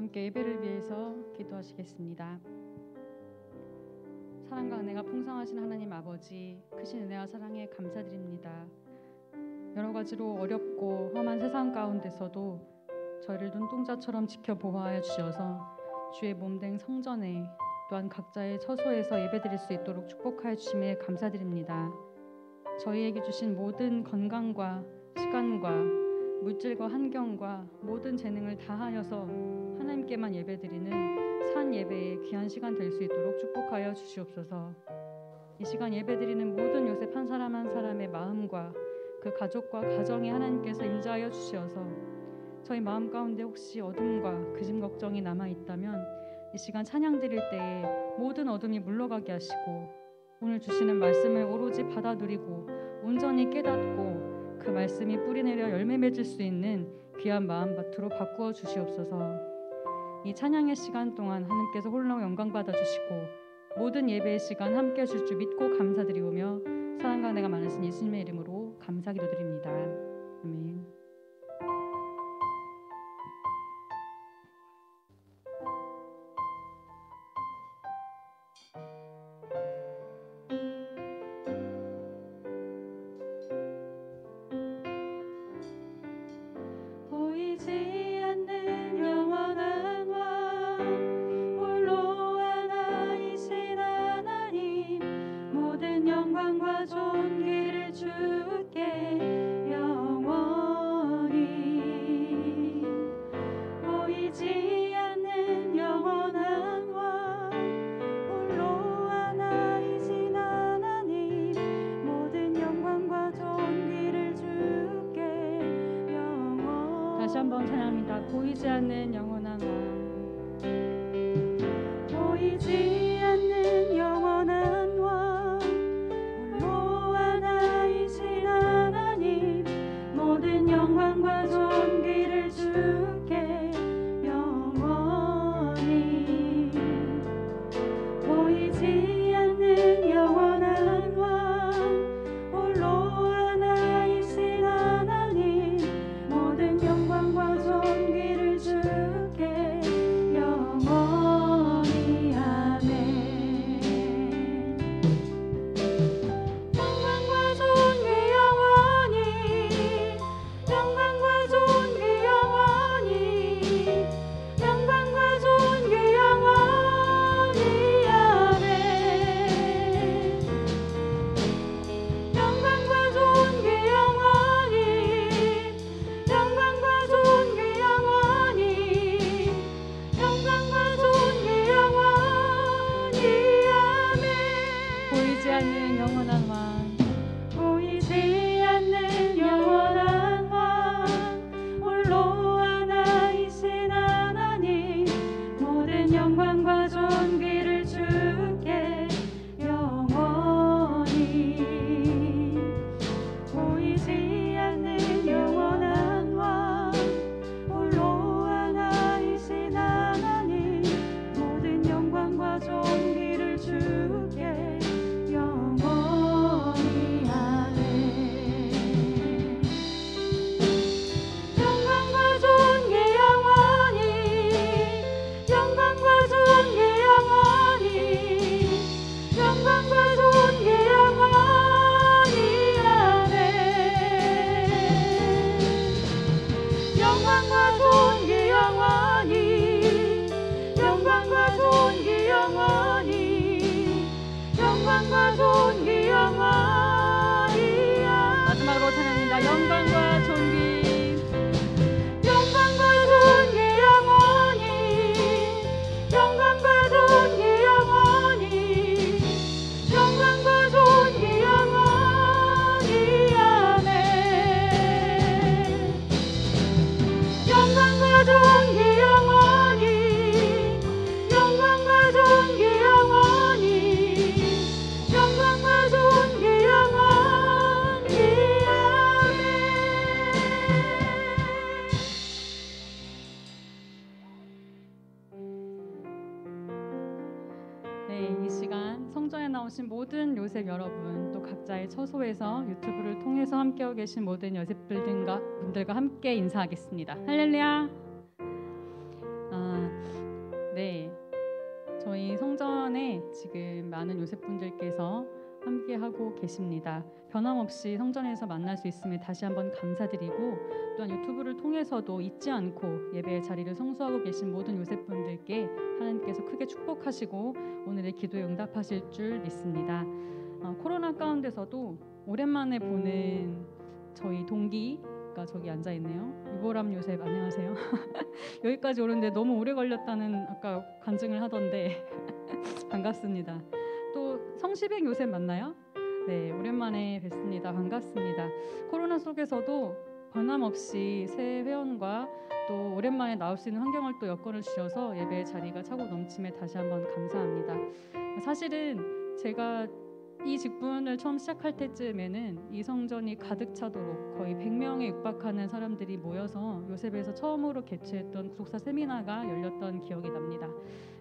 함께 예배를 위해서 기도하시겠습니다. 사랑과 은혜가 풍성하신 하나님 아버지, 크신 은혜와 사랑에 감사드립니다. 여러 가지로 어렵고 험한 세상 가운데서도 저희를 눈동자처럼 지켜 보호하여 주셔서 주의 몸된 성전에 또한 각자의 처소에서 예배드릴 수 있도록 축복하여 주심에 감사드립니다. 저희에게 주신 모든 건강과 시간과 물질과 환경과 모든 재능을 다하여서 하나님께만 예배드리는 산 예배의 귀한 시간 될 수 있도록 축복하여 주시옵소서. 이 시간 예배드리는 모든 요셉 한 사람 한 사람의 마음과 그 가족과 가정에 하나님께서 임재하여 주시어서 저희 마음 가운데 혹시 어둠과 근심 걱정이 남아있다면 이 시간 찬양 드릴 때에 모든 어둠이 물러가게 하시고 오늘 주시는 말씀을 오로지 받아 누리고 온전히 깨닫고 그 말씀이 뿌리내려 열매 맺을 수 있는 귀한 마음밭으로 바꾸어 주시옵소서. 이 찬양의 시간 동안 하나님께서 홀로 영광 받아 주시고 모든 예배의 시간 함께 하실 줄 믿고 감사드리오며 사랑과 은혜가 많으신 예수님의 이름으로 감사 기도드립니다. 아멘. 보이지 않는 영원한 왕, 홀로 하나이신 하나님, 모든 영광과 존귀를 주께 영원히. 보이지 않는 영원한 왕, 홀로 하나이신 하나님, 모든 영광과 존귀를 주께 영원히. 다시 한번 찬양합니다. 보이지 않는 영원한 왕. 보이지 않는 영원한 왕, 홀로 하나이신 하나님, 모든 영광과 존귀를 주께 영원히. 보이지 않는 영원한 왕, 홀로 하나이신 하나님, 모든 영광과 존귀를 주께 영원히. 아멘. 영광과 존귀 영원히, 영광과 존귀 영원히, 영광과 존귀 영원히. 아멘. 영광과 존귀 영원히, 영광과 존귀 영원히, 영광과 존귀 영원히. 아멘. 보이지 않는 영원한 왕. 보이지 않는 영원한 왕, 홀로 하나이신 하나님, 모든 영광과 존귀를 주께 영원히. 보이지 않는 영원한 왕, 홀로 하나이신 하나님, 모든 영광과 존귀를 주께 영원히. 아멘. 영광과 존귀 영원히, 영광과 존귀 영원히, 영광과 존귀 영원히. 아멘. 영광과 존귀 영원히, 영광과 존귀 영원히, 영광과 존귀 영원히. 마지막으로 찬양합니다. 영광과 존귀. 영광과 존귀 영원히, 영광과 존귀 영원히, 영광과 존귀 영원히. 아멘. 영광과 존귀 영원히, 영광과 존귀 영원히, 영광과 존귀 영원히. 아멘. 네, 이 시간 성전에 나오신 모든 요셉 여러분, 또 각자의 처소에서 유튜브를 통해서 함께하고 계신 모든 요셉들과 분들과 함께 인사하겠습니다. 할렐루야. 네, 저희 성전에 지금 많은 요셉분들께서 함께하고 계십니다. 변함없이 성전에서 만날 수 있음에 다시 한번 감사드리고, 또한 유튜브를 통해서도 잊지 않고 예배의 자리를 성수하고 계신 모든 요셉분들께 하나님께서 크게 축복하시고 오늘의 기도에 응답하실 줄 믿습니다. 코로나 가운데서도 오랜만에 보는 저희 동기가 저기 앉아있네요. 유보람 요셉, 안녕하세요. 여기까지 오는데 너무 오래 걸렸다는 아까 간증을 하던데 반갑습니다. 또 성시백 요셉 맞나요? 네, 오랜만에 뵙습니다. 반갑습니다. 코로나 속에서도 변함없이 새 회원과 또 오랜만에 나올 수 있는 환경을 또 여건을 주셔서 예배의 자리가 차고 넘침에 다시 한번 감사합니다. 사실은 제가 이 직분을 처음 시작할 때쯤에는 이 성전이 가득 차도록 거의 100명에 육박하는 사람들이 모여서 요셉에서 처음으로 개최했던 구속사 세미나가 열렸던 기억이 납니다.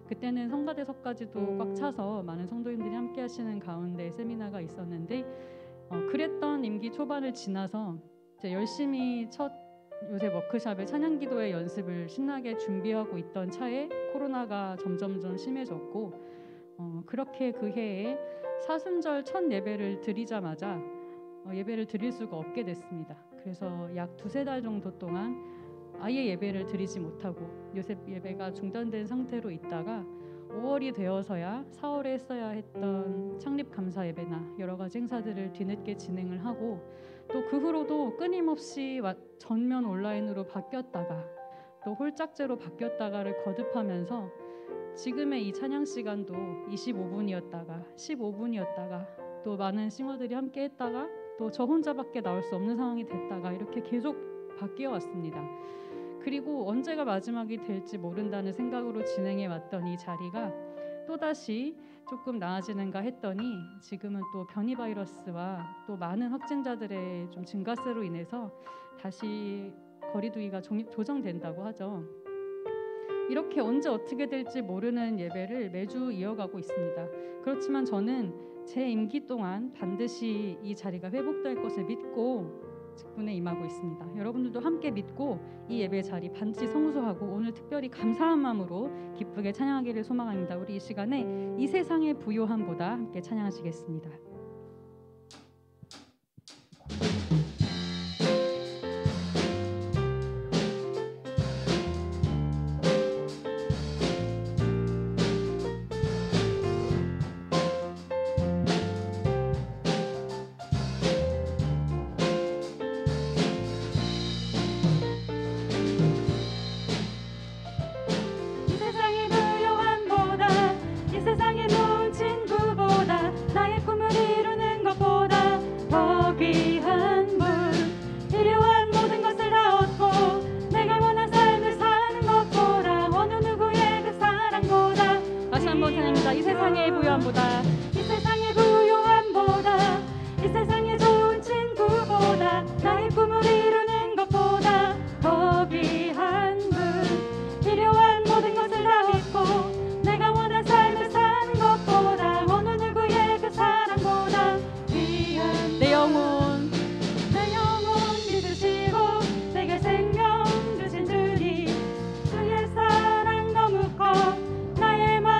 그때는 성가대석까지도 꽉 차서 많은 성도님들이 함께 하시는 가운데 세미나가 있었는데, 그랬던 임기 초반을 지나서 이제 열심히 첫 요셉 워크숍의 찬양기도의 연습을 신나게 준비하고 있던 차에 코로나가 점점점 심해졌고, 그렇게 그 해에 사순절 첫 예배를 드리자마자 예배를 드릴 수가 없게 됐습니다. 그래서 약 2-3달 정도 동안 아예 예배를 드리지 못하고 요셉 예배가 중단된 상태로 있다가 5월이 되어서야 4월에 했어야 했던 창립 감사 예배나 여러 가지 행사들을 뒤늦게 진행을 하고, 또 그 후로도 끊임없이 전면 온라인으로 바뀌었다가 또 홀짝제로 바뀌었다가를 거듭하면서 지금의 이 찬양 시간도 25분이었다가 15분이었다가 또 많은 싱어들이 함께 했다가 또 저 혼자밖에 나올 수 없는 상황이 됐다가 이렇게 계속 바뀌어 왔습니다. 그리고 언제가 마지막이 될지 모른다는 생각으로 진행해 왔던 이 자리가 또다시 조금 나아지는가 했더니 지금은 또 변이 바이러스와 또 많은 확진자들의 좀 증가세로 인해서 다시 거리두기가 조정된다고 하죠. 이렇게 언제 어떻게 될지 모르는 예배를 매주 이어가고 있습니다. 그렇지만 저는 제 임기 동안 반드시 이 자리가 회복될 것을 믿고 직분에 임하고 있습니다. 여러분들도 함께 믿고 이 예배 자리 반드시 성수하고 오늘 특별히 감사한 마음으로 기쁘게 찬양하기를 소망합니다. 우리 이 시간에 이 세상의 부요함보다 함께 찬양하시겠습니다. 이 세상의 부요함보다, 이 세상의 부요함보다, 이 세상의 좋은 친구보다, 나의 꿈을 이루는 것보다 더 귀한 분, 필요한 모든 것을 다 믿고 내가 원한 삶을 사는 것보다 어느 누구의 그 사랑보다 귀한 내 영혼 믿으시고 내게 생명 주신 주님, 주의 사랑 너무 커 나의 맘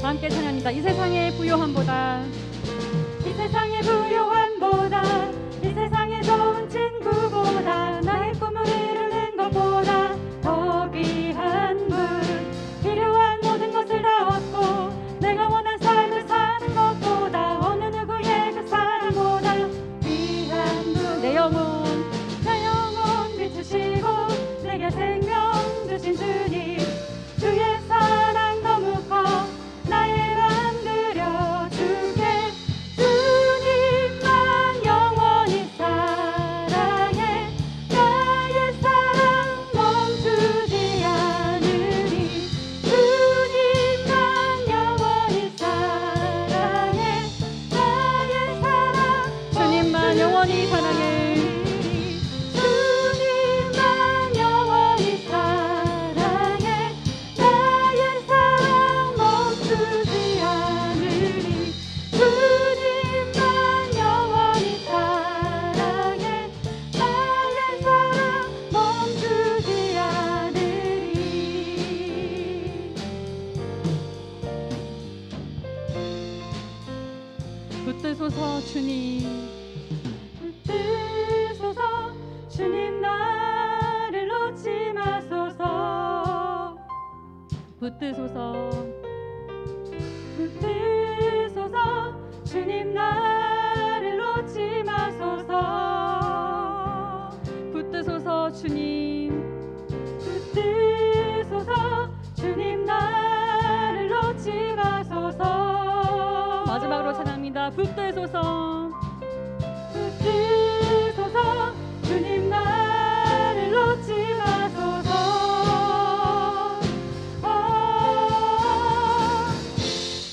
함께 찬양합니다. 이 세상의 부요함보다, 이 세상의 부요함보다, 이 세상의 좋은 친구보다, 나의 꿈을 이루는 것보다 더 귀한 분, 필요한 모든 것을 다 얻고 내가 원한 삶을 사는 것보다 어느 누구의 그 사랑보다 귀한 분, 내 영혼 비추시고 내게 생명 주신 주님, 주의 사랑 너무 커 나의 맘 드려주게, 주님만 영원히 붙드소서 주님. 붙드소서 주님 나를 놓지 마소서. 붙드소서 붙드소서 주님 나를 놓지 마소서. 붙드소서 주님. 붙드소서 주님 나를 놓지 마소서. 마지막으로 찬양합니다. 붙드소서. 붙드소서 주님 나를 놓지 마소서.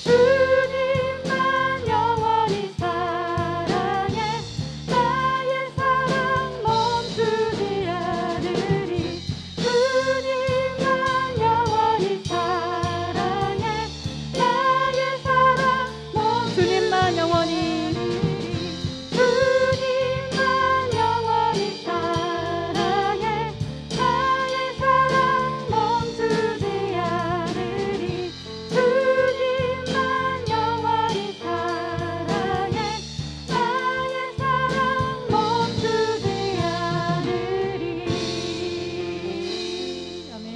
주님만 영원히 사랑해. 나의 사랑 멈추지 않으리. 주님만 영원히 사랑해. 나의 사랑 주님만 영원히. 주님만 영원히 사랑해. 나의 사랑 멈추지 않으리. 주님만 영원히 사랑해. 나의 사랑 멈추지 않으리. 아멘.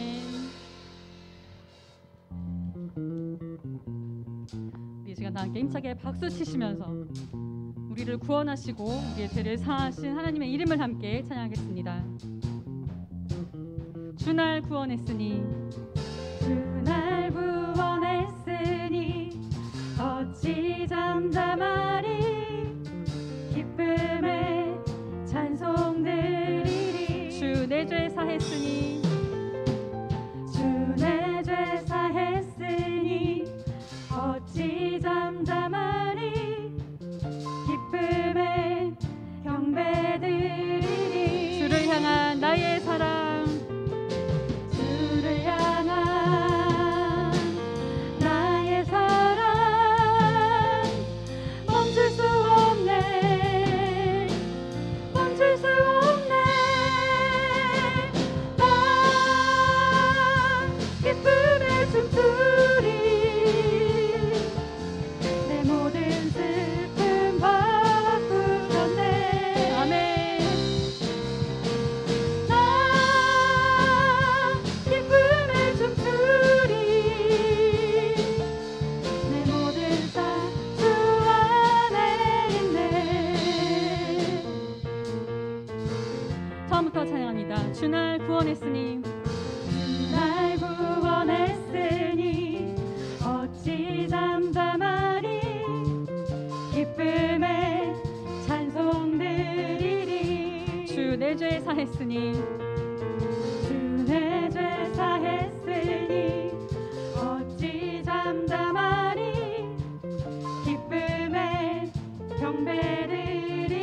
이 시간 다 함께 힘차게 박수 치시면서 우리를 구원하시고 우리의 죄를 사하신 하나님의 이름을 함께 찬양하겠습니다. 주날 구원했으니 주날 구원했으니 어찌 잠잠하리. 기쁨에 찬송 드리리. 주 내 죄 사했으니 주 내 죄 사했으니 어찌 잠잠하리. 기쁨에 경배드리리. 주를 향한 나의 사랑 주를 향한 나의 사랑 멈출 수 없네. 멈출 수 없네. 나 기쁨에 춤추리. 내 모든 슬픔 바꾸셨네. 아멘. 나 기쁨에 춤추리. 내 모든 삶 주 안에 있네. 처음부터 찬양합니다. 주날 구원했으니 날 구원했으니 어찌 잠잠하리. 기쁨에 찬송 드리리. 주 내 죄 사했으니 주 내 죄 사했으니 어찌 잠잠하리. 기쁨에 경배드리리.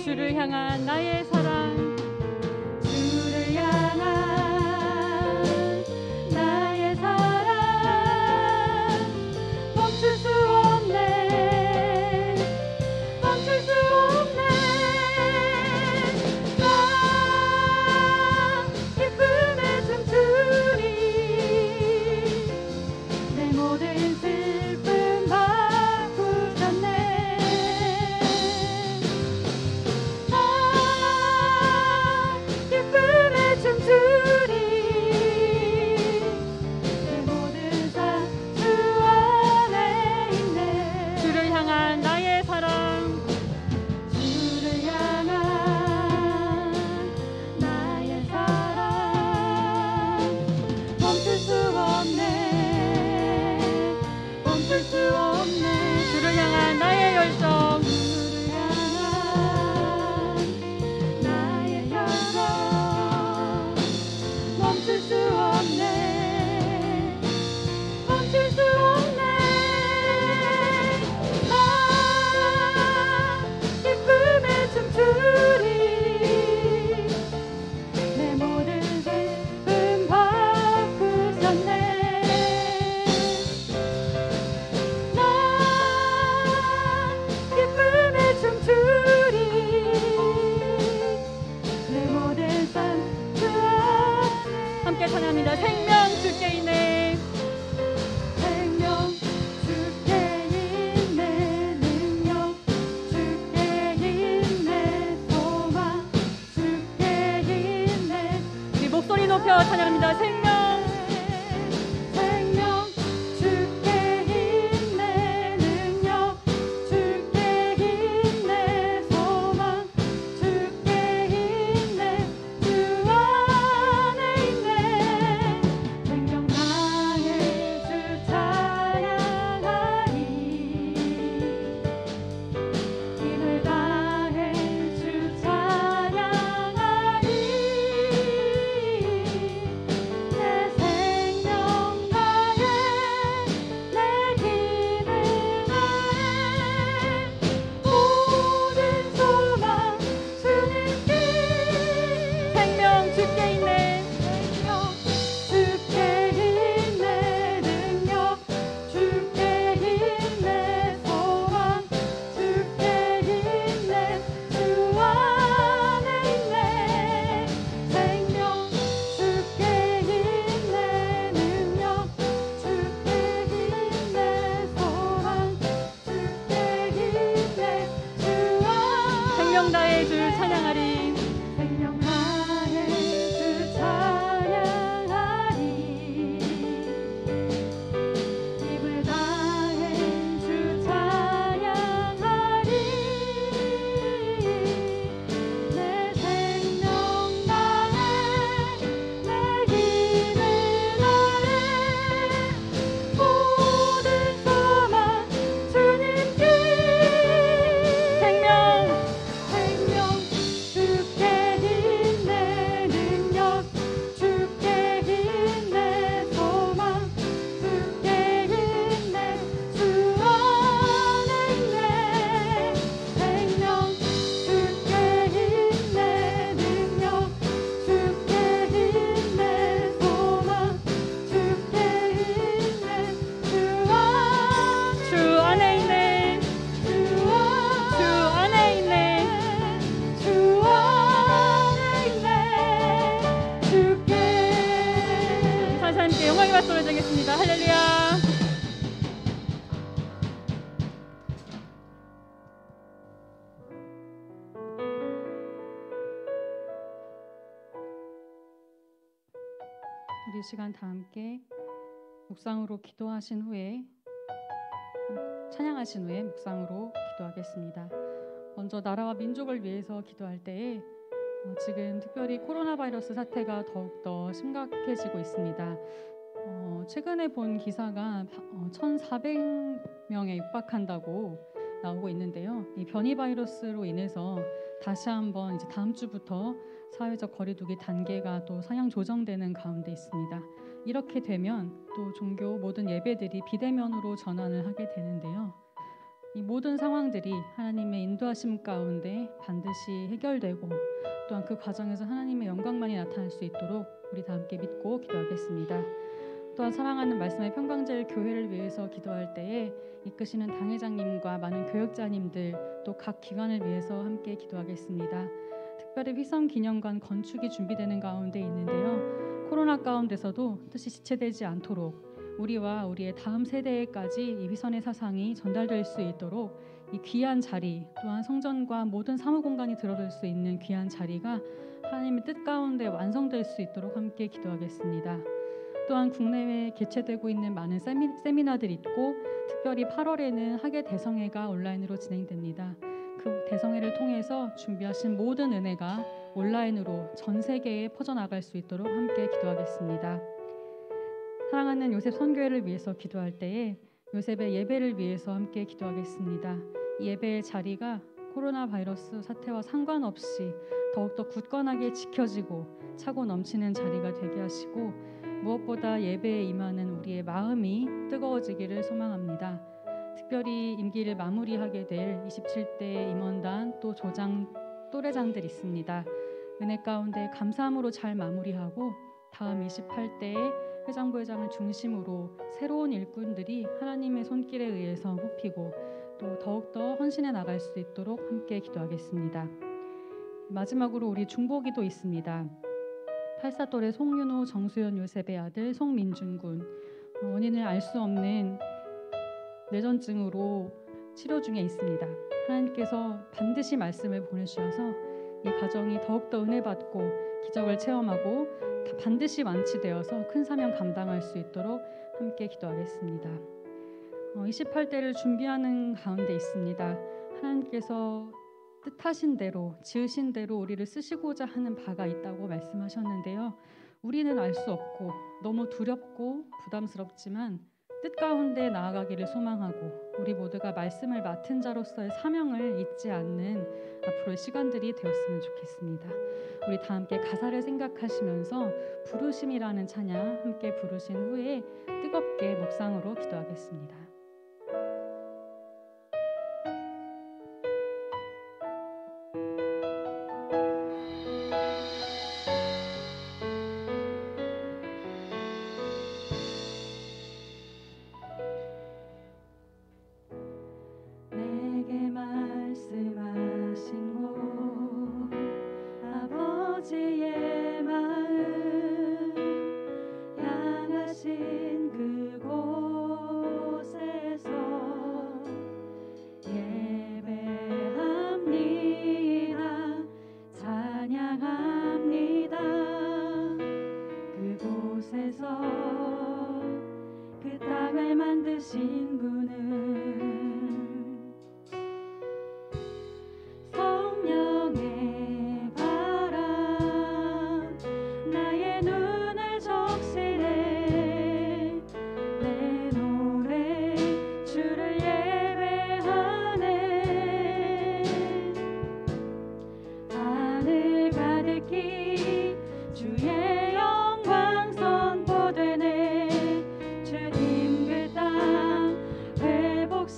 주를 향한 나의 사랑 주를 향한 나의 사랑 멈출 수 없네. 멈출 수 없네. 나 기쁨에 춤추리. 내 모든 슬픔 바꾸셨네. 나 기쁨에 춤추리. 내 모든 삶 주 안에 있네. 주를 향한 나의 사랑 주를 향한 나의 사랑 멈출 수 없네. 멈출 수 없네. 주를 향한 나의 열정 주를 향한 나의 열정 멈출 수 없네. 멈출 수 없네. 나 기쁨에 춤추리. 내 모든 슬픔 바꾸셨네. 나 기쁨에 춤추리. 내 모든 삶 주 안에 함께 찬양합니다. 생명 주께 있네. 생명 주께 있네. 능력 찬양합니다. 생명 주께 있네 능력 주께 있네 소망 주께 있네 주 안에 있네 생명 나의 주 찬양하리 힘을 다해 주 찬양하리 내 생명 다해 내 힘을 다해 모든 소망 주님께 생명 주께 있네 생명 주께 있네 능력 주께 있네 소망 주께 있네 주 안에 있네 생명 주께 있네 능력 주께 있네 소망 주께 있네 주 안에 생명 다해 주 찬양하리 생명 다해 주 찬양하리 힘을 다해 주 찬양하리 내 생명 다해 내 힘을 다해 모든 소망 주님께 생명 주께 있네 능력 주께 있네 소망 주께 있네 주 안에 있네 생명 주께 있네 능력 주께 있네 소망 주께 있네 주 안에 있네 주 안에 있네 주 안에 있네 주께 다시 함께 영광의 박수 올려드리겠습니다. 할렐루야. 우리 시간 다 함께 묵상으로 기도하신 후에 찬양하신 후에 묵상으로 기도하겠습니다. 먼저 나라와 민족을 위해서 기도할 때에 지금 특별히 코로나 바이러스 사태가 더욱더 심각해지고 있습니다. 최근에 본 기사가 1,400명에 육박한다고 나오고 있는데요. 이 변이 바이러스로 인해서 다시 한번 이제 다음 주부터 사회적 거리두기 단계가 또 상향 조정되는 가운데 있습니다. 이렇게 되면 또 종교 모든 예배들이 비대면으로 전환을 하게 되는데요. 이 모든 상황들이 하나님의 인도하심 가운데 반드시 해결되고 또한 그 과정에서 하나님의 영광만이 나타날 수 있도록 우리 다 함께 믿고 기도하겠습니다. 또한 사랑하는 말씀의 평강제일 교회를 위해서 기도할 때에 이끄시는 당회장님과 많은 교역자님들 또 각 기관을 위해서 함께 기도하겠습니다. 특별히 휘성기념관 건축이 준비되는 가운데 있는데요. 코로나 가운데서도 뜻이 지체되지 않도록 우리와 우리의 다음 세대에까지 이 휘선의 사상이 전달될 수 있도록 이 귀한 자리 또한 성전과 모든 사무공간이 들어설 수 있는 귀한 자리가 하나님의 뜻 가운데 완성될 수 있도록 함께 기도하겠습니다. 또한 국내외에 개최되고 있는 많은 세미나들이 있고 특별히 8월에는 학예 대성회가 온라인으로 진행됩니다. 그 대성회를 통해서 준비하신 모든 은혜가 온라인으로 전 세계에 퍼져나갈 수 있도록 함께 기도하겠습니다. 사랑하는 요셉 선교회를 위해서 기도할 때에 요셉의 예배를 위해서 함께 기도하겠습니다. 이 예배의 자리가 코로나 바이러스 사태와 상관없이 더욱더 굳건하게 지켜지고 차고 넘치는 자리가 되게 하시고 무엇보다 예배에 임하는 우리의 마음이 뜨거워지기를 소망합니다. 특별히 임기를 마무리하게 될 27대 임원단 또 조장 또래장들 있습니다. 은혜 가운데 감사함으로 잘 마무리하고 다음 28대의 회장부 회장을 중심으로 새로운 일꾼들이 하나님의 손길에 의해서 뽑히고 또 더욱더 헌신해 나갈 수 있도록 함께 기도하겠습니다. 마지막으로 우리 중보기도 있습니다. 84돌의 송윤호, 정수연 요셉의 아들 송민준 원인을 알 수 없는 뇌전증으로 치료 중에 있습니다. 하나님께서 반드시 말씀을 보내주셔서 이 가정이 더욱더 은혜 받고 기적을 체험하고 반드시 완치되어서 큰 사명 감당할 수 있도록 함께 기도하겠습니다. 28대를 준비하는 가운데 있습니다. 하나님께서 뜻하신 대로, 지으신 대로 우리를 쓰시고자 하는 바가 있다고 말씀하셨는데요. 우리는 알 수 없고 너무 두렵고 부담스럽지만 뜻 가운데 나아가기를 소망하고 우리 모두가 말씀을 맡은 자로서의 사명을 잊지 않는 앞으로의 시간들이 되었으면 좋겠습니다. 우리 다 함께 가사를 생각하시면서 부르심이라는 찬양 함께 부르신 후에 뜨겁게 묵상으로 기도하겠습니다. 내게 말씀하신 곳 아버지의 마음 향하신 그곳에서 예배합니다. 찬양합니다. 그곳에서 그 땅을 만드신 분은 성령의 바람 나의 눈을 적시네. 내 노래 주를 예배하네. 하늘 가득히 주의 영광 선포되네. 주님 그 땅 회복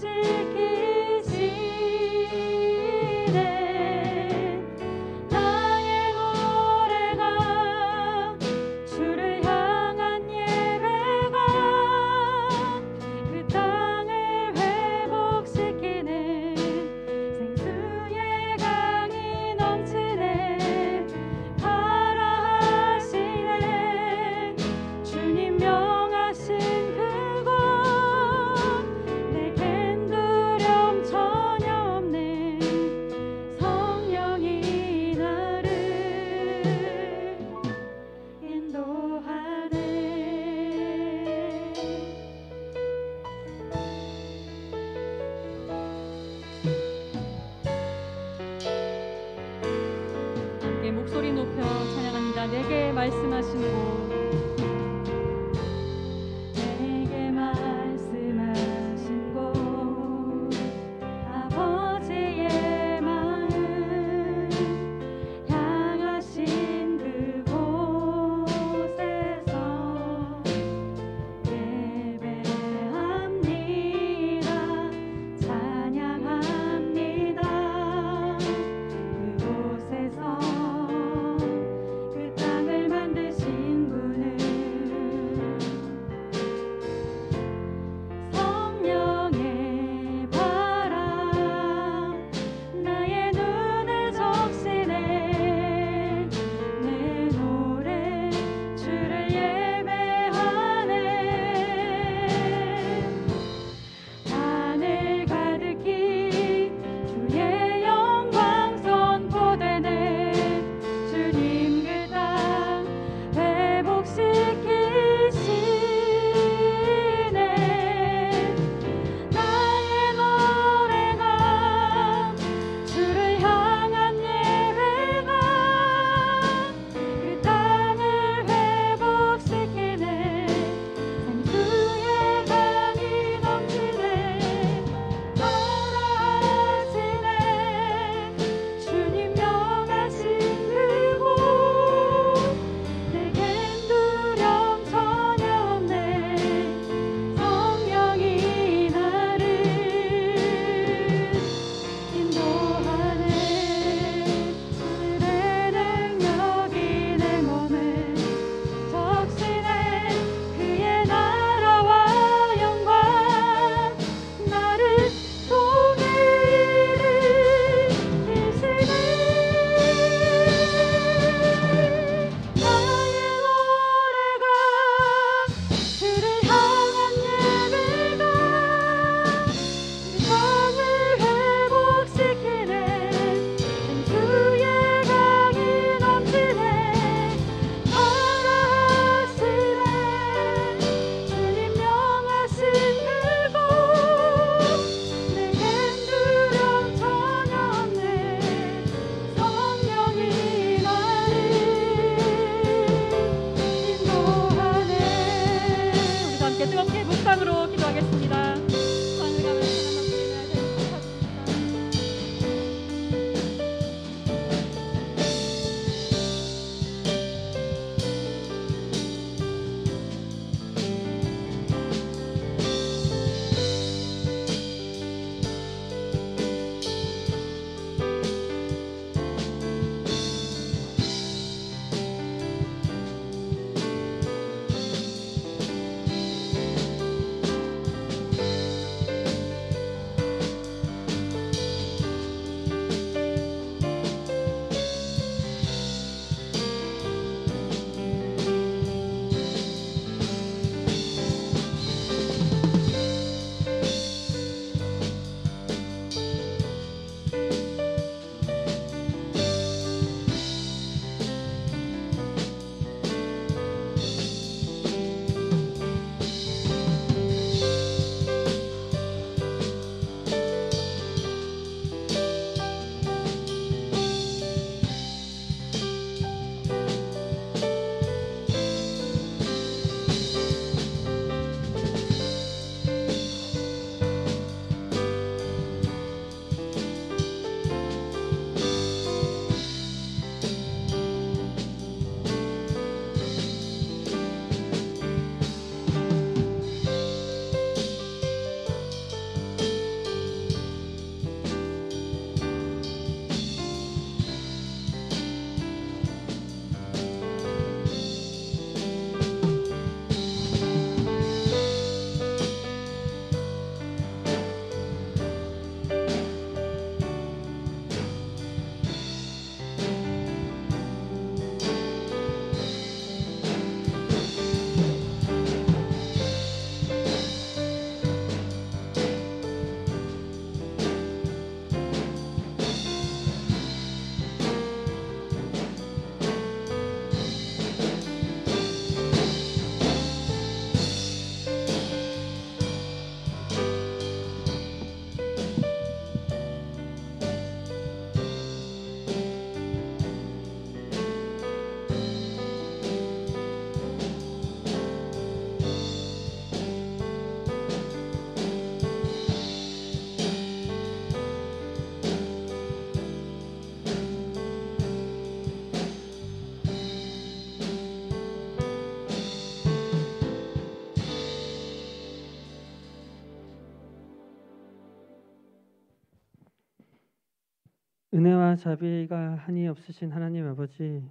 은혜와 자비가 한이 없으신 하나님 아버지,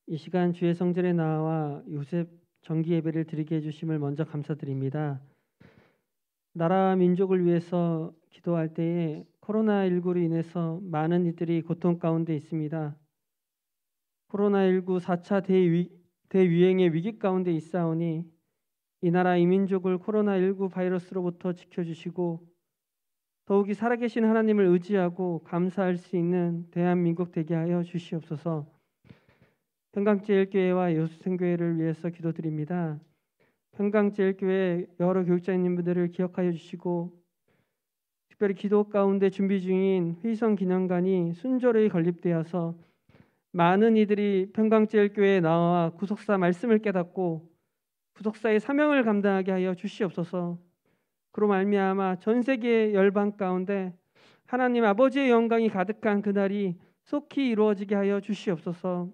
이 시간 주의 성전에 나와 요셉 정기 예배를 드리게 해주심을 먼저 감사드립니다. 나라와 민족을 위해서 기도할 때에 코로나19로 인해서 많은 이들이 고통 가운데 있습니다. 코로나19 4차 대유행의 위기 가운데 있사오니 이 나라 이 민족을 코로나19 바이러스로부터 지켜주시고 더욱이 살아계신 하나님을 의지하고 감사할 수 있는 대한민국 되게 하여 주시옵소서. 평강제일교회와 요셉생교회를 위해서 기도드립니다. 평강제일교회 여러 교육자님들을 기억하여 주시고 특별히 기도 가운데 준비 중인 회성기념관이 순조로이 건립되어서 많은 이들이 평강제일교회에 나와 구속사 말씀을 깨닫고 구속사의 사명을 감당하게 하여 주시옵소서. 그로 말미암아 전 세계 열방 가운데 하나님 아버지의 영광이 가득한 그날이 속히 이루어지게 하여 주시옵소서.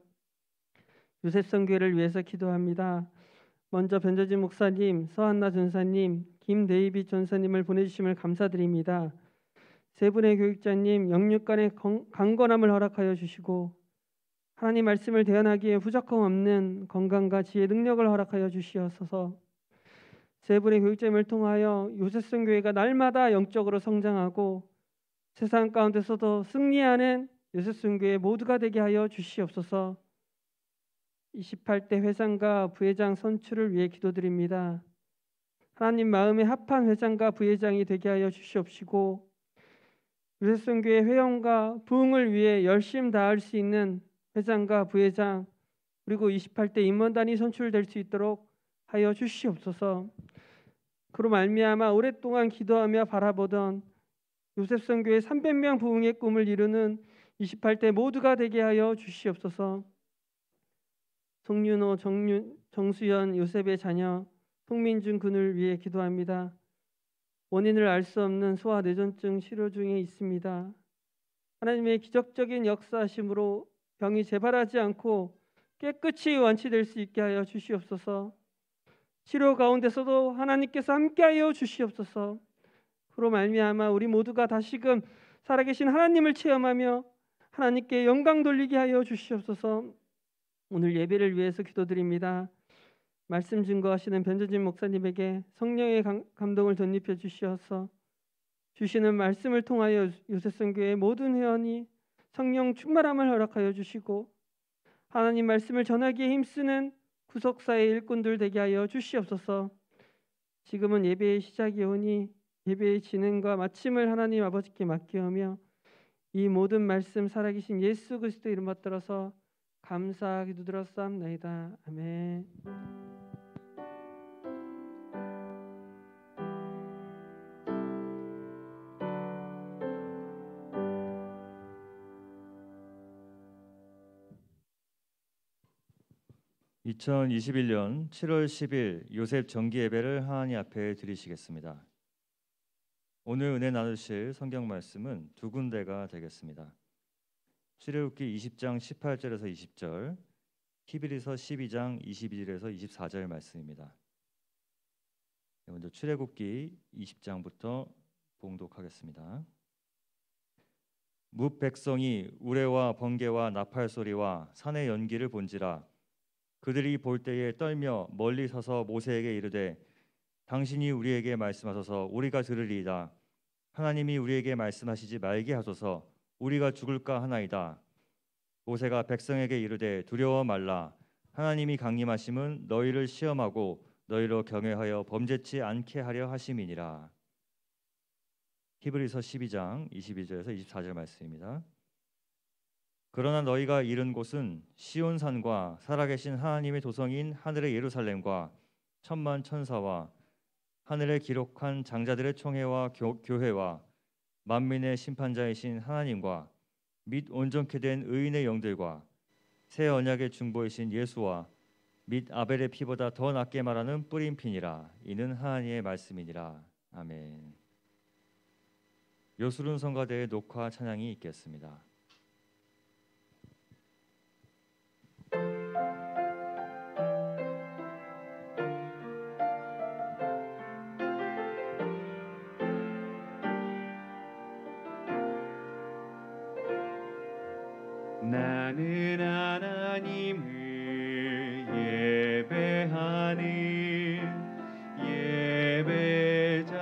요셉성교회를 위해서 기도합니다. 먼저 변재진 목사님, 서한나 전사님, 김데이빗 전사님을 보내주심을 감사드립니다. 세 분의 교육자님 영육간의 강건함을 허락하여 주시고 하나님 말씀을 대언하기에 부족함 없는 건강과 지혜 능력을 허락하여 주시옵소서. 세 분의 교육자님을 통하여 요셉성교회가 날마다 영적으로 성장하고 세상 가운데서도 승리하는 요셉성교회 모두가 되게 하여 주시옵소서. 28대 회장과 부회장 선출을 위해 기도드립니다. 하나님 마음에 합한 회장과 부회장이 되게 하여 주시옵시고 요셉성교회 회원과 부흥을 위해 열심 다할 수 있는 회장과 부회장 그리고 28대 임원단이 선출될 수 있도록 하여 주시옵소서. 그로 말미암아 오랫동안 기도하며 바라보던 요셉성교회 300명 부흥의 꿈을 이루는 28대 모두가 되게 하여 주시옵소서. 송윤호, 정수연, 요셉의 자녀 송민준 군을 위해 기도합니다. 원인을 알 수 없는 소아내전증 치료 중에 있습니다. 하나님의 기적적인 역사하심으로 병이 재발하지 않고 깨끗이 완치될 수 있게 하여 주시옵소서. 치료 가운데서도 하나님께서 함께하여 주시옵소서. 그로 말미암아 우리 모두가 다시금 살아계신 하나님을 체험하며 하나님께 영광 돌리게 하여 주시옵소서. 오늘 예배를 위해서 기도드립니다. 말씀 증거하시는 변재진 목사님에게 성령의 감동을 덧입혀 주시어서 주시는 말씀을 통하여 요셉성교회 모든 회원이 성령 충만함을 허락하여 주시고 하나님 말씀을 전하기에 힘쓰는 구속사의 일꾼들 되게 하여 주시옵소서. 지금은 예배의 시작이 오니 예배의 진행과 마침을 하나님 아버지께 맡기오며 이 모든 말씀 살아계신 예수 그리스도 이름 받들어서 감사하게 기도드렸사옵나이다. 아멘. (2021년 7월 10일) 요셉 정기 예배를 하나님 앞에 드리시겠습니다. 오늘 은혜 나누실 성경 말씀은 두 군데가 되겠습니다. 출애굽기 20장 18절에서 20절, 히브리서 12장 21절에서 24절 말씀입니다. 먼저 출애굽기 20장부터 봉독하겠습니다. 뭇 백성이 우레와 번개와 나팔 소리와 산의 연기를 본지라. 그들이 볼 때에 떨며 멀리 서서 모세에게 이르되 당신이 우리에게 말씀하소서 우리가 들으리이다. 하나님이 우리에게 말씀하시지 말게 하소서 우리가 죽을까 하나이다. 모세가 백성에게 이르되 두려워 말라. 하나님이 강림하심은 너희를 시험하고 너희로 경외하여 범죄치 않게 하려 하심이니라. 히브리서 12장 22절에서 24절 말씀입니다. 그러나 너희가 이른 곳은 시온산과 살아계신 하나님의 도성인 하늘의 예루살렘과 천만 천사와 하늘에 기록한 장자들의 총회와 교회와 만민의 심판자이신 하나님과 및 온전케 된 의인의 영들과 새 언약의 중보이신 예수와 및 아벨의 피보다 더 낫게 말하는 뿌린 피니라. 이는 하나님의 말씀이니라. 아멘. 요술은 성가대의 녹화 찬양이 있겠습니다. 나는 하나님을 예배하는 예배자입니다.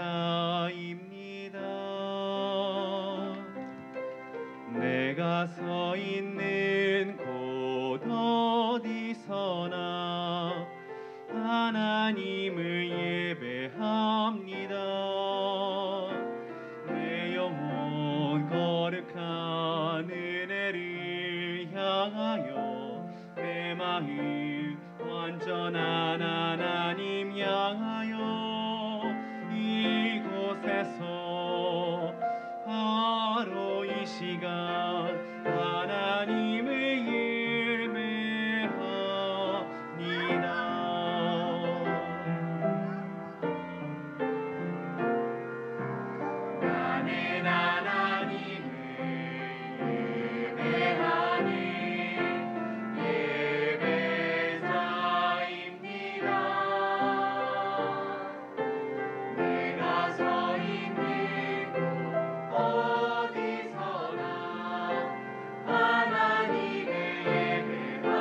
내가 서 있는 곳 어디서나 하나님을 예배합니다. 내 영혼 거룩한 은혜를 향하여 내 마음 완전한 하나님 향하여 이곳에서 바로 이 시간 하나님을 예배합니다. 나는 하나님을 예배하는 예배자입니다. 내가 서 있는 곳 어디서나 하나님을 예배합니다.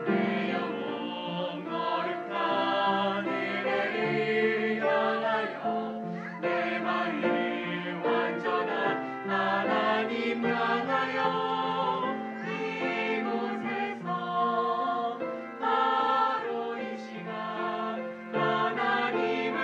내 영혼 거룩한 은혜를 향하여 내 마음 완전한 하나님 향하여 이곳에서 바로 이 시간 하나님을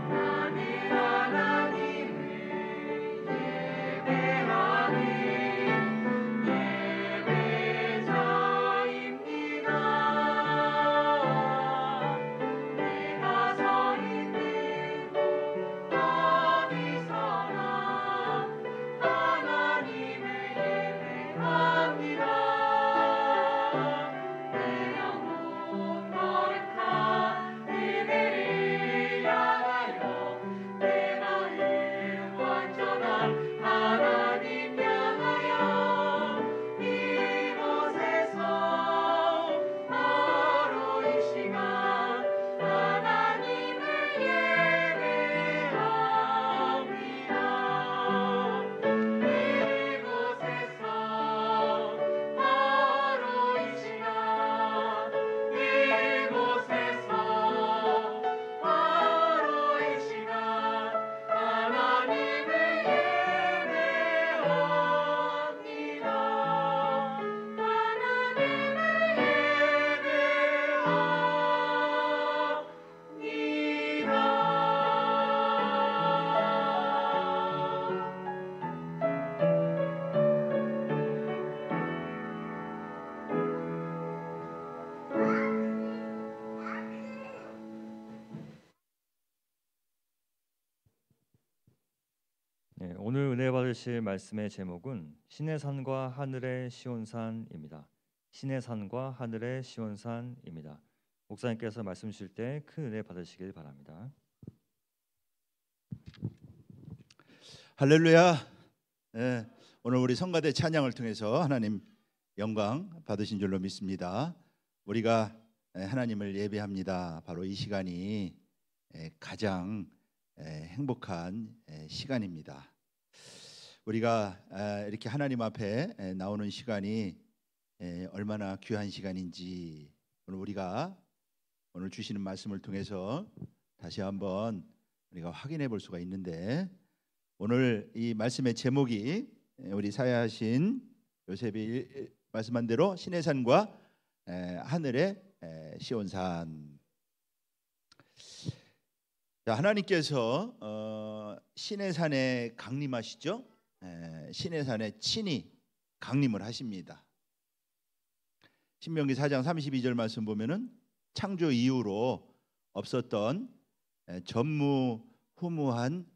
나는 하나님을 예배하는 예배자입니다. 내가 서 있는 곳 어디서나 하나님을 예배합니다. 내 영혼 거룩한 은혜를 향하여 내 마음 완전한 하나님 향하여 이곳에서 바로 이 시간 하나님을 예배합니다. 이곳에서 바로 이 시간 이곳에서 바로 이 시간 하나님을 예배합니다. 네, 오늘 은혜 받으실 말씀의 제목은 신의 산과 하늘의 시온산입니다. 신의 산과 하늘의 시온산입니다. 목사님께서 말씀 주실 때 큰 은혜 받으시길 바랍니다. 할렐루야. 예, 오늘 우리 성가대 찬양을 통해서 하나님 영광 받으신 줄로 믿습니다. 우리가 하나님을 예배합니다. 바로 이 시간이 가장 행복한 시간입니다. 우리가 이렇게 하나님 앞에 나오는 시간이 얼마나 귀한 시간인지 오늘 우리가 오늘 주시는 말씀을 통해서 다시 한번 우리가 확인해 볼 수가 있는데, 오늘 이 말씀의 제목이 우리 사야하신 요셉이 말씀한 대로 신의 산과 하늘의 시온산. 하나님께서 신의 산에 강림하시죠. 신의 산에 친히 강림을 하십니다. 신명기 4장 32절 말씀 보면은 창조 이후로 없었던 전무후무한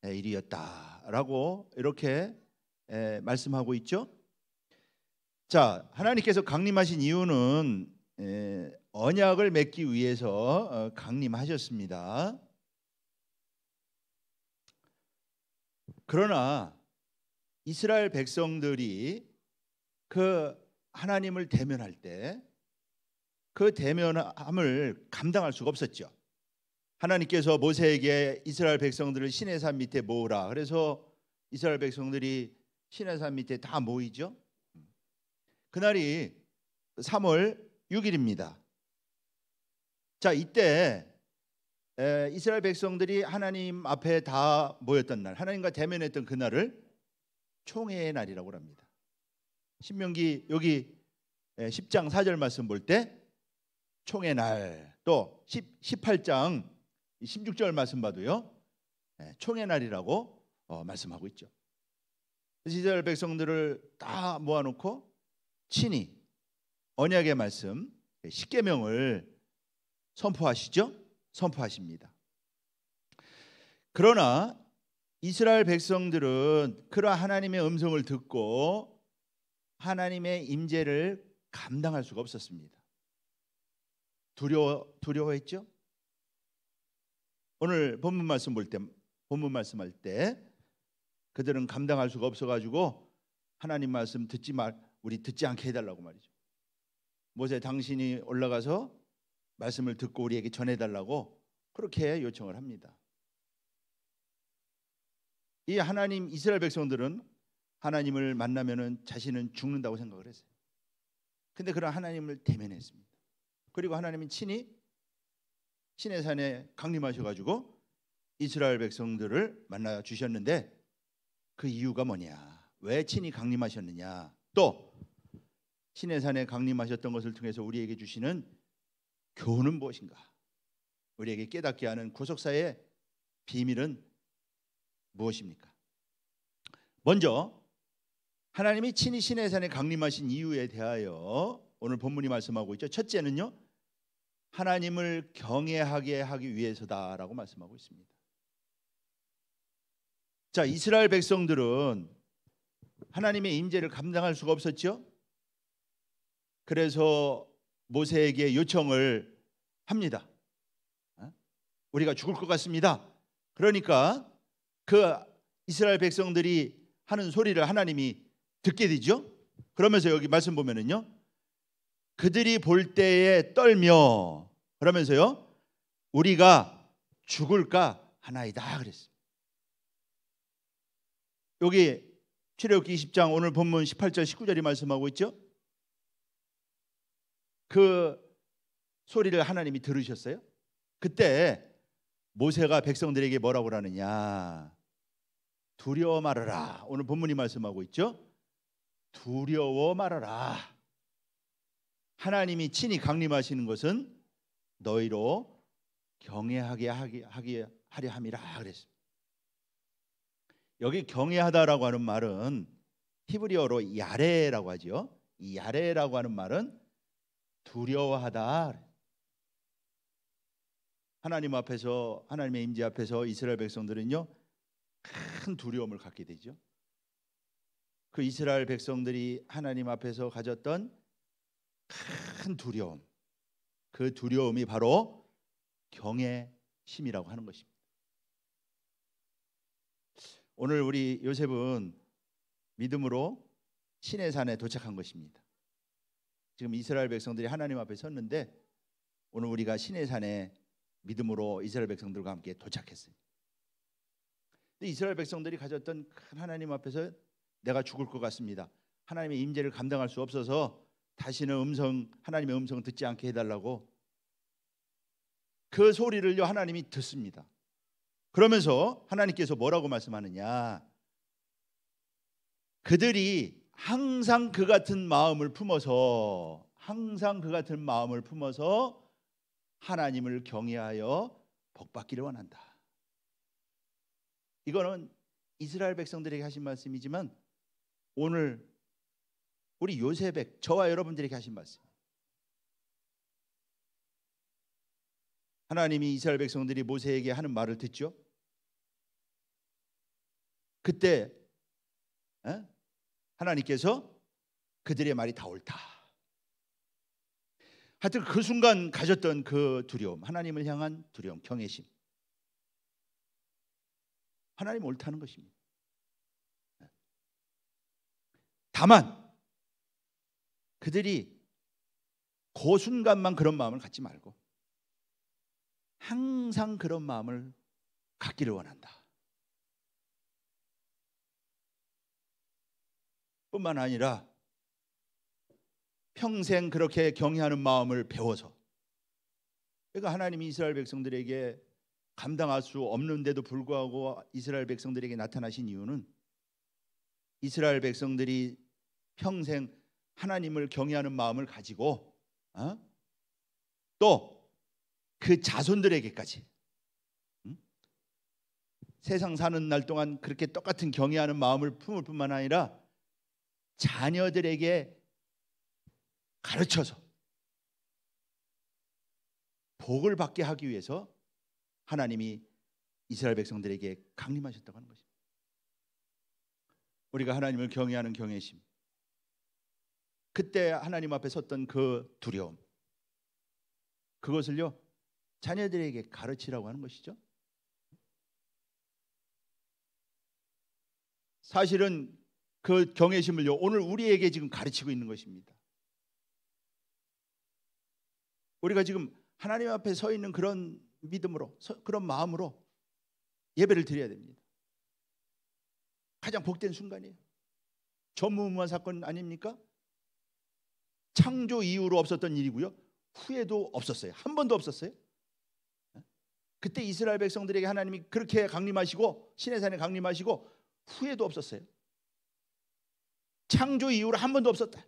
일이었다라고 이렇게 말씀하고 있죠. 자, 하나님께서 강림하신 이유는 언약을 맺기 위해서 강림하셨습니다. 그러나 이스라엘 백성들이 그 하나님을 대면할 때 그 대면함을 감당할 수가 없었죠. 하나님께서 모세에게 이스라엘 백성들을 시내산 밑에 모으라. 그래서 이스라엘 백성들이 시내산 밑에 다 모이죠. 그날이 3월 6일입니다. 자, 이때 이스라엘 백성들이 하나님 앞에 다 모였던 날, 하나님과 대면했던 그날을 총회의 날이라고 합니다. 신명기 여기 10장 4절 말씀 볼 때 총회 날, 또 18장 16절 말씀 봐도요, 총회 날이라고 말씀하고 있죠. 이스라엘 백성들을 다 모아놓고 친히 언약의 말씀 십계명을 선포하시죠. 선포하십니다. 그러나 이스라엘 백성들은 그러한 하나님의 음성을 듣고 하나님의 임재를 감당할 수가 없었습니다. 두려워했죠. 오늘 본문 말씀할 때 그들은 감당할 수가 없어가지고 하나님 말씀 우리 듣지 않게 해달라고 말이죠. 모세, 당신이 올라가서 말씀을 듣고 우리에게 전해달라고 그렇게 요청을 합니다. 이 하나님, 이스라엘 백성들은 하나님을 만나면은 자신은 죽는다고 생각을 했어요. 근데 그런 하나님을 대면했습니다. 그리고 하나님은 친히 시내산에 강림하셔가지고 이스라엘 백성들을 만나 주셨는데 그 이유가 뭐냐? 왜 친히 강림하셨느냐? 또 시내산에 강림하셨던 것을 통해서 우리에게 주시는 교훈은 무엇인가? 우리에게 깨닫게 하는 구속사의 비밀은 무엇입니까? 먼저 하나님이 친히 시내산에 강림하신 이유에 대하여 오늘 본문이 말씀하고 있죠. 첫째는요, 하나님을 경외하게 하기 위해서다라고 말씀하고 있습니다. 자, 이스라엘 백성들은 하나님의 임재를 감당할 수가 없었죠. 그래서 모세에게 요청을 합니다. 우리가 죽을 것 같습니다. 그러니까 그 이스라엘 백성들이 하는 소리를 하나님이 듣게 되죠. 그러면서 여기 말씀 보면은요, 그들이 볼 때에 떨며, 그러면서요, 우리가 죽을까 하나이다 그랬습니다. 여기 출애굽기 20장 오늘 본문 18절 19절이 말씀하고 있죠. 그 소리를 하나님이 들으셨어요. 그때 모세가 백성들에게 뭐라고 하느냐? 두려워 말아라. 오늘 본문이 말씀하고 있죠. 두려워 말아라. 하나님이 친히 강림하시는 것은 너희로 경외하게 하려 함이라 그랬습니다. 여기 경외하다라고 하는 말은 히브리어로 야레라고 하죠. 이 야레라고 하는 말은 두려워하다. 하나님 앞에서, 하나님의 임재 앞에서 이스라엘 백성들은요, 큰 두려움을 갖게 되죠. 그 이스라엘 백성들이 하나님 앞에서 가졌던 큰 두려움, 그 두려움이 바로 경외심이라고 하는 것입니다. 오늘 우리 요셉은 믿음으로 시내산에 도착한 것입니다. 지금 이스라엘 백성들이 하나님 앞에 섰는데 오늘 우리가 시내산에 믿음으로 이스라엘 백성들과 함께 도착했어요. 근데 이스라엘 백성들이 가졌던 큰 하나님 앞에서 내가 죽을 것 같습니다. 하나님의 임재를 감당할 수 없어서 다시는 하나님의 음성 듣지 않게 해달라고 그 소리를요 하나님이 듣습니다. 그러면서 하나님께서 뭐라고 말씀하느냐? 그들이 항상 그 같은 마음을 품어서 하나님을 경외하여 복받기를 원한다. 이거는 이스라엘 백성들에게 하신 말씀이지만 오늘 우리 요셉의 저와 여러분들에게 하신 말씀. 하나님이 이스라엘 백성들이 모세에게 하는 말을 듣죠. 그때 하나님께서 그들의 말이 다 옳다. 하여튼 그 순간 가졌던 그 두려움, 하나님을 향한 두려움, 경외심, 하나님 옳다는 것입니다. 다만 그들이 그 순간만 그런 마음을 갖지 말고 항상 그런 마음을 갖기를 원한다. 뿐만 아니라 평생 그렇게 경외하는 마음을 배워서, 그러니까 하나님이 이스라엘 백성들에게 감당할 수 없는데도 불구하고 이스라엘 백성들에게 나타나신 이유는 이스라엘 백성들이 평생 하나님을 경외하는 마음을 가지고 또 그 자손들에게까지 세상 사는 날 동안 그렇게 똑같은 경외하는 마음을 품을 뿐만 아니라 자녀들에게 가르쳐서 복을 받게 하기 위해서 하나님이 이스라엘 백성들에게 강림하셨다고 하는 것입니다. 우리가 하나님을 경외하는 경외심, 그때 하나님 앞에 섰던 그 두려움, 그것을요 자녀들에게 가르치라고 하는 것이죠. 사실은 그 경외심을요 오늘 우리에게 지금 가르치고 있는 것입니다. 우리가 지금 하나님 앞에 서 있는 그런 믿음으로, 그런 마음으로 예배를 드려야 됩니다. 가장 복된 순간이에요. 전무후무한 사건 아닙니까? 창조 이후로 없었던 일이고요, 후에도 없었어요. 한 번도 없었어요. 그때 이스라엘 백성들에게 하나님이 그렇게 강림하시고 시내산에 강림하시고 후에도 없었어요. 창조 이후로 한 번도 없었다.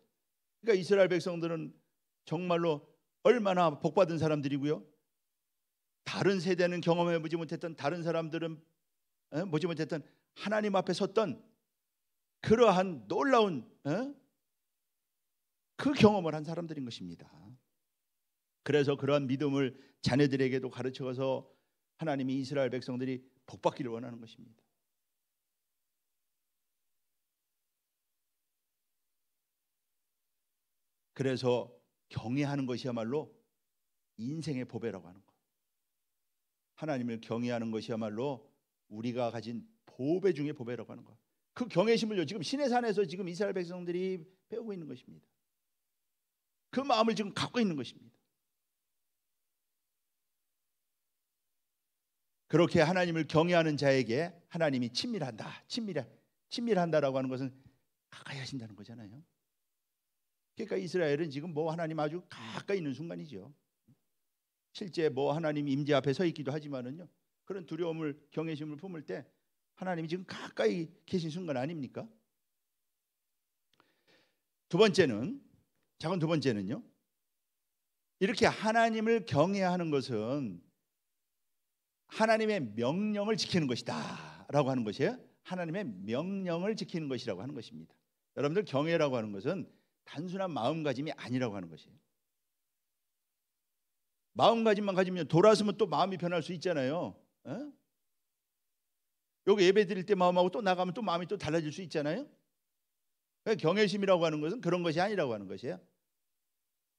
그러니까 이스라엘 백성들은 정말로 얼마나 복받은 사람들이고요, 다른 세대는 경험해보지 못했던, 다른 사람들은 보지 못했던 하나님 앞에 섰던 그러한 놀라운 그 경험을 한 사람들인 것입니다. 그래서 그러한 믿음을 자녀들에게도 가르쳐서 하나님이 이스라엘 백성들이 복받기를 원하는 것입니다. 그래서 경외하는 것이야말로 인생의 보배라고 하는 것. 하나님을 경외하는 것이야말로 우리가 가진 보배 중의 보배라고 하는 것. 그 경외심을요 지금 시내산에서 지금 이스라엘 백성들이 배우고 있는 것입니다. 그 마음을 지금 갖고 있는 것입니다. 그렇게 하나님을 경외하는 자에게 하나님이 친밀한다, 친밀한다라고 하는 것은 가까이 하신다는 거잖아요. 그러니까 이스라엘은 지금 뭐 하나님 아주 가까이 있는 순간이죠. 실제 뭐 하나님 임재 앞에 서 있기도 하지만은요, 그런 두려움을, 경외심을 품을 때 하나님이 지금 가까이 계신 순간 아닙니까? 두 번째는요, 이렇게 하나님을 경외하는 것은 하나님의 명령을 지키는 것이다 라고 하는 것이에요. 하나님의 명령을 지키는 것이라고 하는 것입니다. 여러분들, 경외라고 하는 것은 단순한 마음가짐이 아니라고 하는 것이에요. 마음가짐만 가지면 돌아서면 또 마음이 변할 수 있잖아요. 여기 예배 드릴 때 마음하고 또 나가면 또 마음이 또 달라질 수 있잖아요. 경외심이라고 하는 것은 그런 것이 아니라고 하는 것이에요.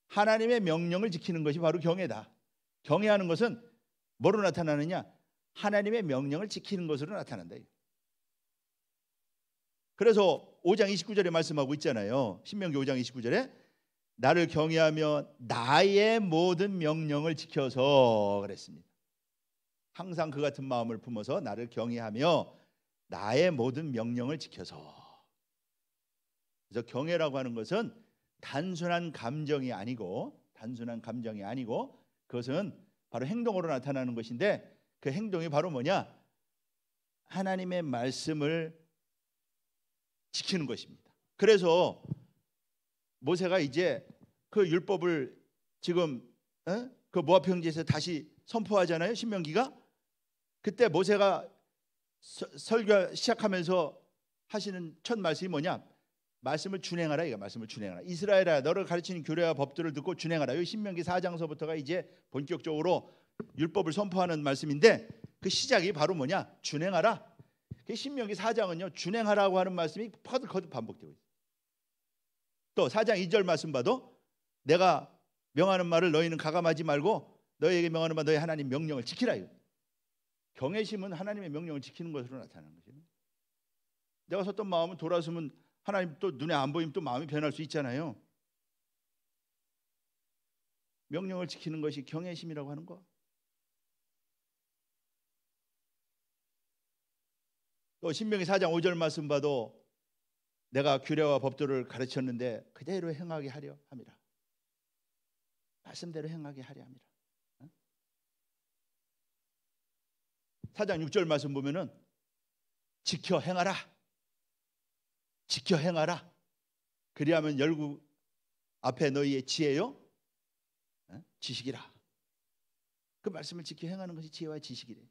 하나님의 명령을 지키는 것이 바로 경외다. 경외하는 것은 뭐로 나타나느냐? 하나님의 명령을 지키는 것으로 나타난다. 그래서 5장 29절에 말씀하고 있잖아요. 신명기 5장 29절에 나를 경외하며 나의 모든 명령을 지켜서 그랬습니다. 항상 그 같은 마음을 품어서 나를 경외하며 나의 모든 명령을 지켜서. 그래서 경외라고 하는 것은 단순한 감정이 아니고 그것은 바로 행동으로 나타나는 것인데, 그 행동이 바로 뭐냐? 하나님의 말씀을 지키는 것입니다. 그래서 모세가 이제 그 율법을 지금 그 모압 평지에서 다시 선포하잖아요. 신명기가. 그때 모세가 설교 시작하면서 하시는 첫 말씀이 뭐냐? 말씀을 준행하라. 이거 말씀을 준행하라. 이스라엘아, 너를 가르치는 규례와 법들을 듣고 준행하라. 여기 신명기 4장서부터가 이제 본격적으로 율법을 선포하는 말씀인데, 그 시작이 바로 뭐냐? 준행하라. 신명기 4장은요 준행하라고 하는 말씀이 거듭 반복되고 있어요. 또 4장 2절 말씀 봐도 내가 명하는 말을 너희는 가감하지 말고 너희에게 명하는 바 너희 하나님 명령을 지키라. 이거. 경외심은 하나님의 명령을 지키는 것으로 나타나는 거죠. 내가 섰던 마음은 돌아서면 하나님 또 눈에 안 보이면 또 마음이 변할 수 있잖아요. 명령을 지키는 것이 경외심이라고 하는 거. 또 신명기 4장 5절 말씀 봐도 내가 규례와 법도를 가르쳤는데 그대로 행하게 하려 함이라. 말씀대로 행하게 하려 함이라. 4장 6절 말씀 보면은 지켜 행하라. 지켜 행하라. 그리하면 열국 앞에 너희의 지혜요 지식이라. 그 말씀을 지켜 행하는 것이 지혜와 지식이래.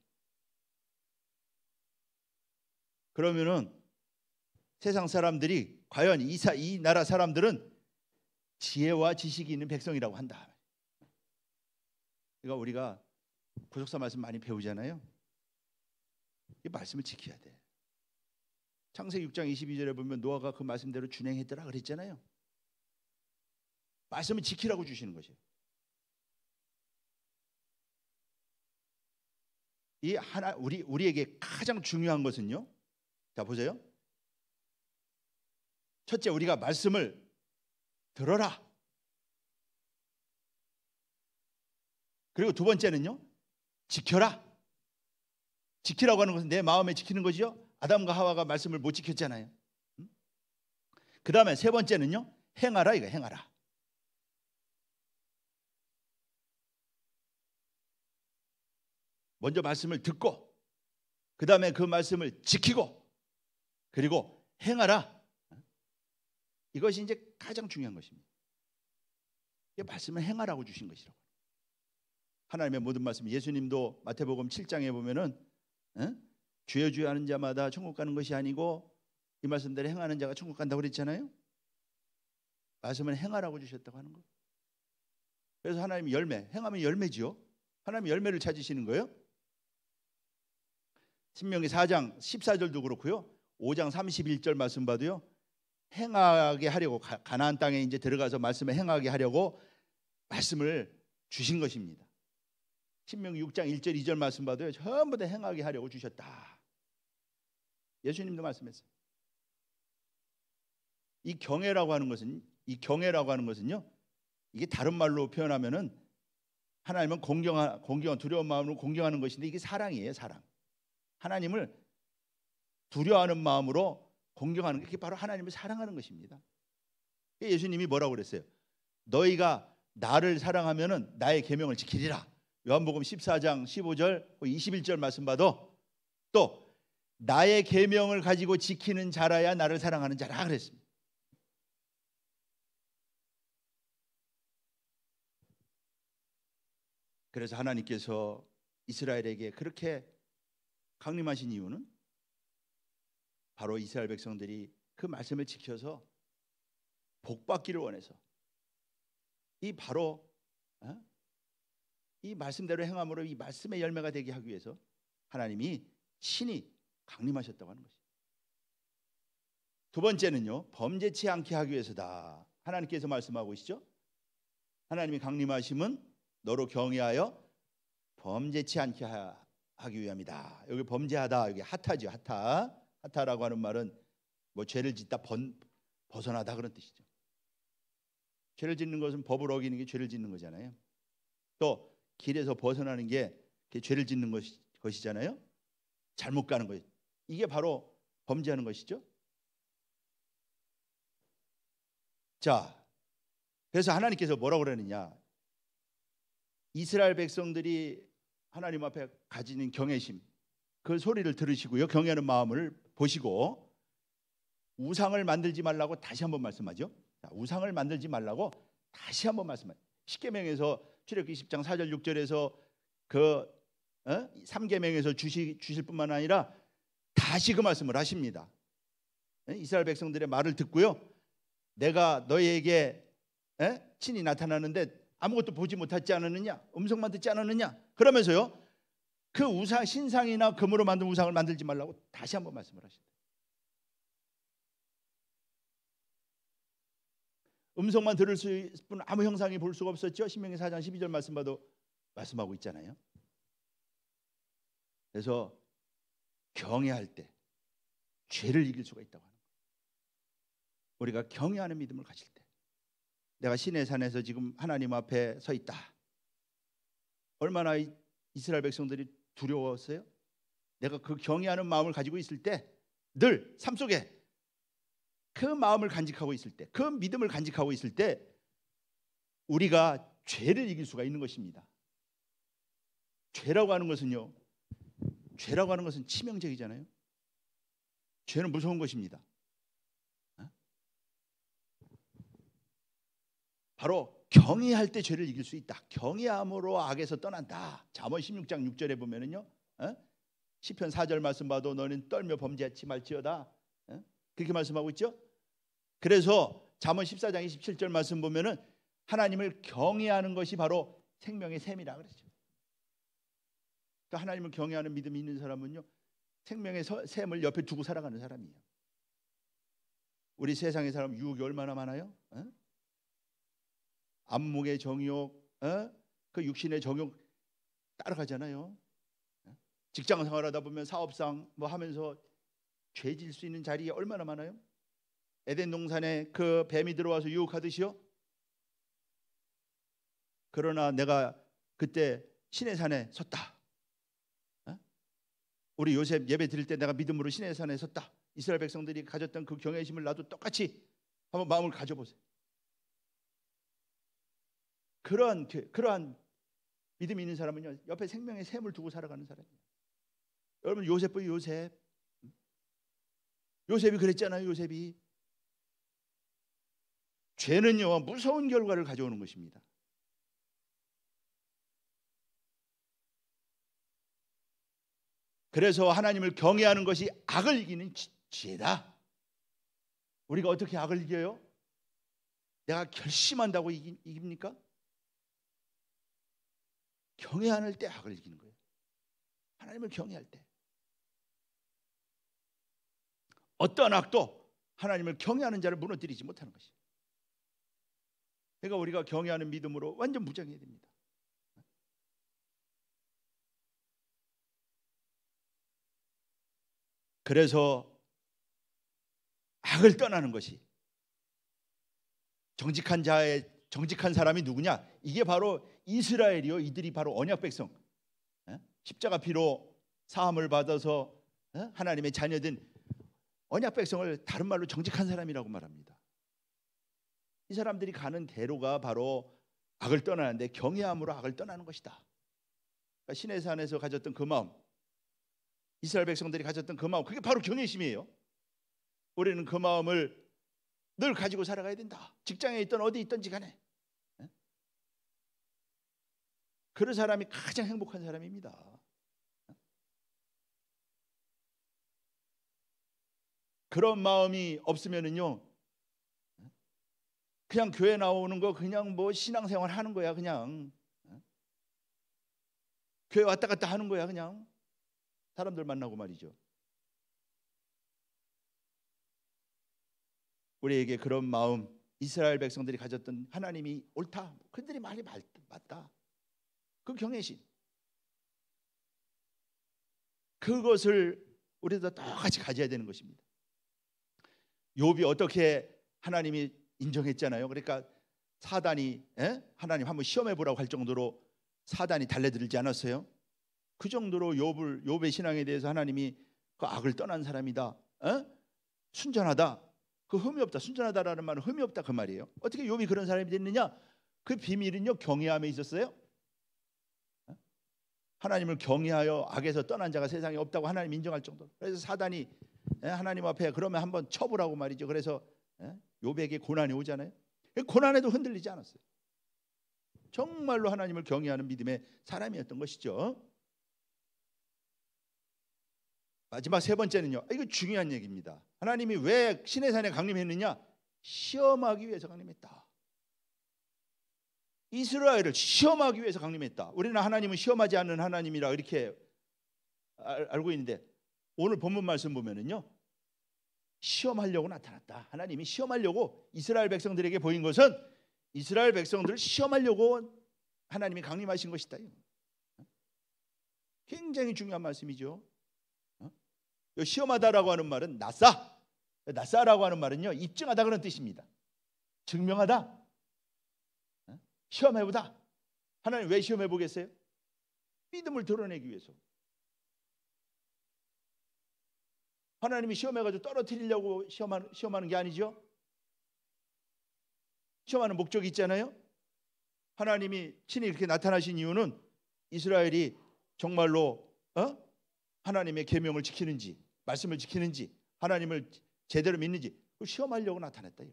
그러면은 세상 사람들이 과연 이 나라 사람들은 지혜와 지식이 있는 백성이라고 한다. 그러니까 우리가 구속사 말씀 많이 배우잖아요. 이 말씀을 지켜야 돼. 창세기 6장 22절에 보면 노아가 그 말씀대로 준행했더라 그랬잖아요. 말씀을 지키라고 주시는 것이에요. 이 하나 우리에게 가장 중요한 것은요. 자 보세요. 첫째, 우리가 말씀을 들어라. 그리고 두 번째는요, 지켜라. 지키라고 하는 것은 내 마음에 지키는 것이요. 아담과 하와가 말씀을 못 지켰잖아요. 그 다음에 세 번째는요, 행하라. 이거 행하라. 먼저 말씀을 듣고, 그 다음에 그 말씀을 지키고, 그리고 행하라. 이것이 이제 가장 중요한 것입니다. 이 말씀을 행하라고 주신 것이라고. 하나님의 모든 말씀, 예수님도 마태복음 7장에 보면은 주여 주여 하는 자마다 천국 가는 것이 아니고 이 말씀대로 행하는 자가 천국 간다고 그랬잖아요. 말씀을 행하라고 주셨다고 하는 거. 그래서 하나님이 열매, 행하면 열매지요. 하나님이 열매를 찾으시는 거예요. 신명기 4장 14절도 그렇고요. 5장 31절 말씀 봐도요. 행하게 하려고 가나안 땅에 이제 들어가서 말씀을 행하게 하려고 말씀을 주신 것입니다. 신명기 6장 1절 2절 말씀 봐도요. 전부 다 행하게 하려고 주셨다. 예수님도 말씀했어요. 이 경외라고 하는 것은요. 이게 다른 말로 표현하면은 하나님은 공경한 두려운 마음으로 공경하는 것인데 이게 사랑이에요, 사랑. 하나님을 두려워하는 마음으로 공경하는 게 바로 하나님을 사랑하는 것입니다. 예수님이 뭐라고 그랬어요? 너희가 나를 사랑하면은 나의 계명을 지키리라. 요한복음 14장 15절 21절 말씀 봐도 또 나의 계명을 가지고 지키는 자라야 나를 사랑하는 자라 그랬습니다. 그래서 하나님께서 이스라엘에게 그렇게 강림하신 이유는 바로 이스라엘 백성들이 그 말씀을 지켜서 복받기를 원해서 이 말씀대로 행함으로 이 말씀의 열매가 되게 하기 위해서 하나님이 친히 강림하셨다고 하는 것입니다. 두 번째는요, 범죄치 않게 하기 위해서다. 하나님께서 말씀하고 계시죠. 하나님이 강림하심은 너로 경외하여 범죄치 않게 하기 위함이다. 여기 범죄하다, 여기 하타죠. 하타라고 하는 말은 뭐 죄를 짓다 벗어나다 그런 뜻이죠. 죄를 짓는 것은 법을 어기는 게 죄를 짓는 거잖아요. 또 길에서 벗어나는 게 죄를 짓는 것이잖아요. 잘못 가는 것. 이게 바로 범죄하는 것이죠. 자, 그래서 하나님께서 뭐라고 그러느냐? 이스라엘 백성들이 하나님 앞에 가지는 경외심, 그 소리를 들으시고요. 경외하는 마음을 보시고 우상을 만들지 말라고 다시 한번 말씀하죠. 자, 우상을 만들지 말라고 다시 한번 말씀하죠. 십계명에서 출애굽기 10장 4절 6절에서 그 3계명에서 주실 뿐만 아니라 다시 그 말씀을 하십니다. 이스라엘 백성들의 말을 듣고요. 내가 너희에게 친히 나타나는데 아무것도 보지 못하지 않았느냐? 음성만 듣지 않았느냐? 그러면서요. 그 우상, 신상이나 금으로 만든 우상을 만들지 말라고 다시 한번 말씀을 하신다. 음성만 들을 수 있을 뿐 아무 형상이 볼 수가 없었죠. 신명기 4장 12절 말씀 봐도 말씀하고 있잖아요. 그래서 경외할 때 죄를 이길 수가 있다고 하는 거예요. 우리가 경외하는 믿음을 가질 때, 내가 시내산에서 지금 하나님 앞에 서 있다. 얼마나 이스라엘 백성들이 두려웠어요? 내가 그 경외하는 마음을 가지고 있을 때, 늘 삶 속에 그 마음을 간직하고 있을 때, 그 믿음을 간직하고 있을 때 우리가 죄를 이길 수가 있는 것입니다. 죄라고 하는 것은요, 죄라고 하는 것은 치명적이잖아요. 죄는 무서운 것입니다. 바로 경외할 때 죄를 이길 수 있다. 경외함으로 악에서 떠난다. 잠언 16장 6절에 보면은요, 시편 4절 말씀 봐도 너는 떨며 범죄하지 말지어다. 그렇게 말씀하고 있죠. 그래서 잠언 14장 27절 말씀 보면은 하나님을 경외하는 것이 바로 생명의 샘이라 그러죠. 그러니까 하나님을 경외하는 믿음이 있는 사람은요, 생명의 샘을 옆에 두고 살아가는 사람이에요. 우리 세상의 사람 유혹이 얼마나 많아요? 안목의 정욕, 그 육신의 정욕 따라가잖아요. 직장 생활하다 보면 사업상 뭐 하면서 죄질 수 있는 자리에 얼마나 많아요? 에덴 동산에 그 뱀이 들어와서 유혹하듯이요. 그러나 내가 그때 시내산에 섰다. 우리 요셉 예배 드릴 때 내가 믿음으로 시내산에 섰다. 이스라엘 백성들이 가졌던 그 경외심을 나도 똑같이 한번 마음을 가져보세요. 그러한 믿음이 있는 사람은요, 옆에 생명의 샘을 두고 살아가는 사람이에요. 여러분 요셉 보세요. 요셉이 그랬잖아요. 요셉이 죄는요 무서운 결과를 가져오는 것입니다. 그래서 하나님을 경외하는 것이 악을 이기는 지혜다. 우리가 어떻게 악을 이겨요? 내가 결심한다고 이깁니까? 경외할 때 악을 이기는 거예요. 하나님을 경외할 때. 어떠한 악도 하나님을 경외하는 자를 무너뜨리지 못하는 것이에요. 그러니까 우리가 경외하는 믿음으로 완전 무장해야 됩니다. 그래서 악을 떠나는 것이 정직한 사람이 누구냐? 이게 바로 이스라엘이요. 이들이 바로 언약 백성, 십자가 피로 사함을 받아서 하나님의 자녀된 언약 백성을 다른 말로 정직한 사람이라고 말합니다. 이 사람들이 가는 대로가 바로 악을 떠나는데 경외함으로 악을 떠나는 것이다. 그러니까 시내산에서 가졌던 그 마음, 이스라엘 백성들이 가졌던 그 마음, 그게 바로 경외심이에요. 우리는 그 마음을 늘 가지고 살아가야 된다. 직장에 있든 어디 있든지 간에. 그런 사람이 가장 행복한 사람입니다. 그런 마음이 없으면은요, 그냥 교회 나오는 거 그냥 뭐 신앙생활 하는 거야. 그냥 교회 왔다 갔다 하는 거야. 그냥 사람들 만나고 말이죠. 우리에게 그런 마음, 이스라엘 백성들이 가졌던 하나님이 옳다, 그들이 말이 맞다, 그 경외심, 그것을 우리도 똑같이 가져야 되는 것입니다. 욥이 어떻게 하나님이 인정했잖아요. 그러니까 사단이 하나님 한번 시험해 보라고 할 정도로 사단이 달래들지 않았어요. 그 정도로 욥의 신앙에 대해서 하나님이 그 악을 떠난 사람이다, 순전하다, 그 흠이 없다. 순전하다라는 말은 흠이 없다 그 말이에요. 어떻게 욥이 그런 사람이 됐느냐? 그 비밀은요 경외함에 있었어요. 하나님을 경외하여 악에서 떠난 자가 세상에 없다고 하나님 인정할 정도로. 그래서 사단이 하나님 앞에 그러면 한번 쳐보라고 말이죠. 그래서 욥에게 고난이 오잖아요. 고난에도 흔들리지 않았어요. 정말로 하나님을 경외하는 믿음의 사람이었던 것이죠. 마지막 세 번째는요, 이거 중요한 얘기입니다. 하나님이 왜 시내산에 강림했느냐? 시험하기 위해서 강림했다. 이스라엘을 시험하기 위해서 강림했다. 우리는 하나님은 시험하지 않는 하나님이라 이렇게 알고 있는데, 오늘 본문 말씀 보면은요, 시험하려고 나타났다. 하나님이 시험하려고 이스라엘 백성들에게 보인 것은 이스라엘 백성들을 시험하려고 하나님이 강림하신 것이다. 굉장히 중요한 말씀이죠. 시험하다라고 하는 말은 낯싸, 나사라고 하는 말은요, 입증하다 그런 뜻입니다. 증명하다, 시험해보다. 하나님 왜 시험해보겠어요? 믿음을 드러내기 위해서. 하나님이 시험해가지고 떨어뜨리려고 시험하는 게 아니죠. 시험하는 목적이 있잖아요. 하나님이 친히 이렇게 나타나신 이유는 이스라엘이 정말로 하나님의 계명을 지키는지, 말씀을 지키는지, 하나님을 제대로 믿는지 그걸 시험하려고 나타났다.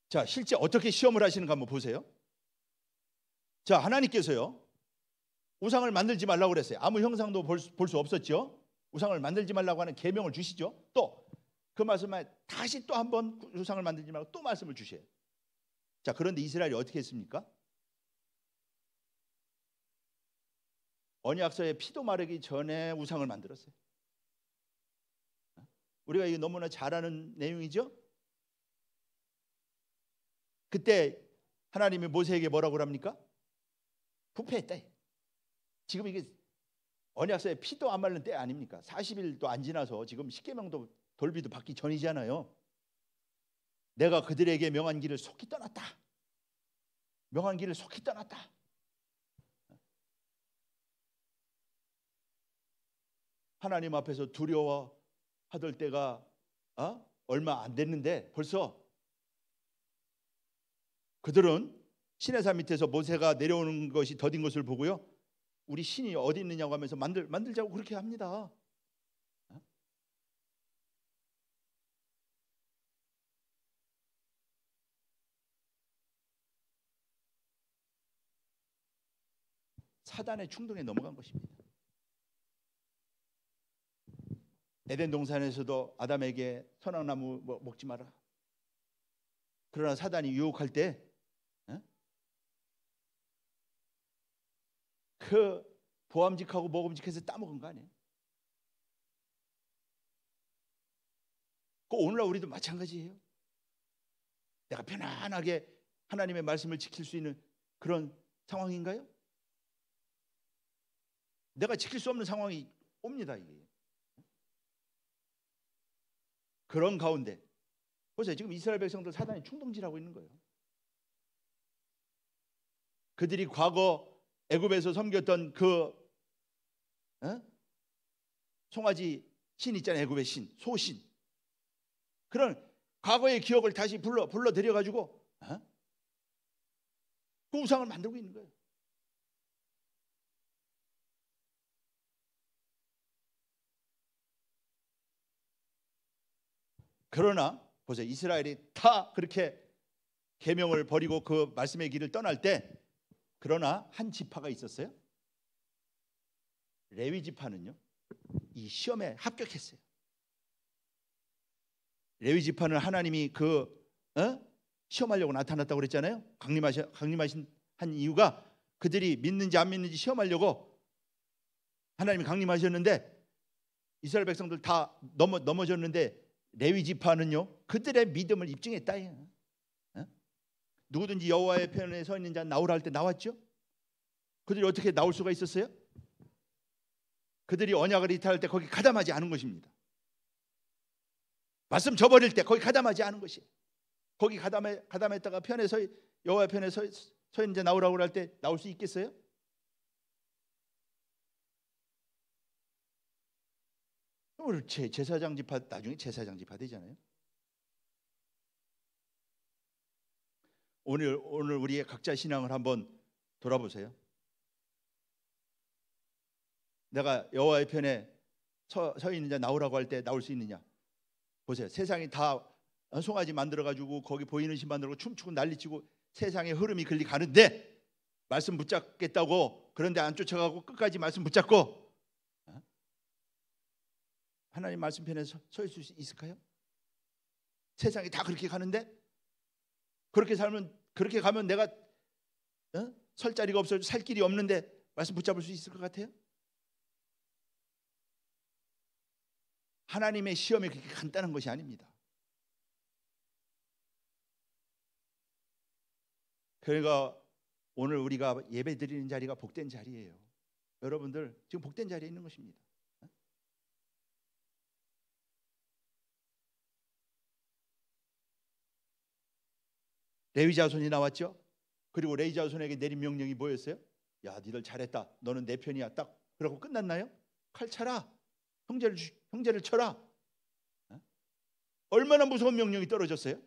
자, 실제 어떻게 시험을 하시는가 한번 보세요. 자, 하나님께서요, 우상을 만들지 말라고 그랬어요. 아무 형상도 볼 수 없었죠. 우상을 만들지 말라고 하는 계명을 주시죠. 또 그 말씀에 다시 또 한 번 우상을 만들지 말고 또 말씀을 주셔요. 자, 그런데 이스라엘이 어떻게 했습니까? 언약서에 피도 마르기 전에 우상을 만들었어요. 우리가 이거 너무나 잘 아는 내용이죠. 그때 하나님이 모세에게 뭐라고 합니까? 부패했다. 지금 이게 언약서에 피도 안 마른 때 아닙니까? 40일도 안 지나서 지금 십계명도 돌비도 받기 전이잖아요. 내가 그들에게 명한 길을 속히 떠났다. 명한 길을 속히 떠났다. 하나님 앞에서 두려워하던 때가 얼마 안 됐는데 벌써 그들은 시내산 밑에서 모세가 내려오는 것이 더딘 것을 보고요, 우리 신이 어디 있느냐고 하면서 만들자고 그렇게 합니다. 사단의 충동에 넘어간 것입니다. 에덴 동산에서도 아담에게 선악 나무 먹지 마라. 그러나 사단이 유혹할 때 그 보암직하고 먹음직해서 따먹은 거 아니에요? 그 오늘날 우리도 마찬가지예요. 내가 편안하게 하나님의 말씀을 지킬 수 있는 그런 상황인가요? 내가 지킬 수 없는 상황이 옵니다. 이게. 그런 가운데 보세요. 지금 이스라엘 백성들 사단이 충동질하고 있는 거예요. 그들이 과거 애굽에서 섬겼던 그 송아지 신 있잖아요. 애굽의 신, 소신. 그런 과거의 기억을 다시 불러들여 가지고 그 우상을 만들고 있는 거예요. 그러나 보세요. 이스라엘이 다 그렇게 계명을 버리고 그 말씀의 길을 떠날 때, 그러나 한 지파가 있었어요. 레위 지파는요, 이 시험에 합격했어요. 레위 지파는 하나님이 시험하려고 나타났다고 그랬잖아요. 강림하신 한 이유가 그들이 믿는지 안 믿는지 시험하려고 하나님이 강림하셨는데, 이스라엘 백성들 다 넘어졌는데 레위 지파는요, 그들의 믿음을 입증했다. 누구든지 여호와의 편에 서 있는 자 나오라 할 때 나왔죠. 그들이 어떻게 나올 수가 있었어요? 그들이 언약을 이탈할 때 거기 가담하지 않은 것입니다. 말씀 저버릴 때 거기 가담하지 않은 것이에요. 거기 가담했다가 여호와의 편에 서 있는 자 나오라고 할 때 나올 수 있겠어요? 오늘 제사장 지파, 나중에 제사장 지파 되잖아요. 오늘 우리의 각자 신앙을 한번 돌아보세요. 내가 여호와의 편에 서 있는 자 나오라고 할 때 나올 수 있느냐? 보세요. 세상이 다 송아지 만들어 가지고 거기 보이는 신 만들고 춤추고 난리치고 세상의 흐름이 글리 가는데 말씀 붙잡겠다고 그런데 안 쫓아가고 끝까지 말씀 붙잡고 하나님 말씀 편에 서 있을 수 있을까요? 세상이 다 그렇게 가는데 그렇게 가면 내가 설 자리가 없어서 살 길이 없는데 말씀 붙잡을 수 있을 것 같아요? 하나님의 시험이 그렇게 간단한 것이 아닙니다. 그러니까 오늘 우리가 예배 드리는 자리가 복된 자리예요. 여러분들 지금 복된 자리에 있는 것입니다. 레위 자손이 나왔죠. 그리고 레위 자손에게 내린 명령이 뭐였어요? 야, 니들 잘했다. 너는 내 편이야. 딱 그러고 끝났나요? 칼 차라. 형제를 쳐라. 얼마나 무서운 명령이 떨어졌어요?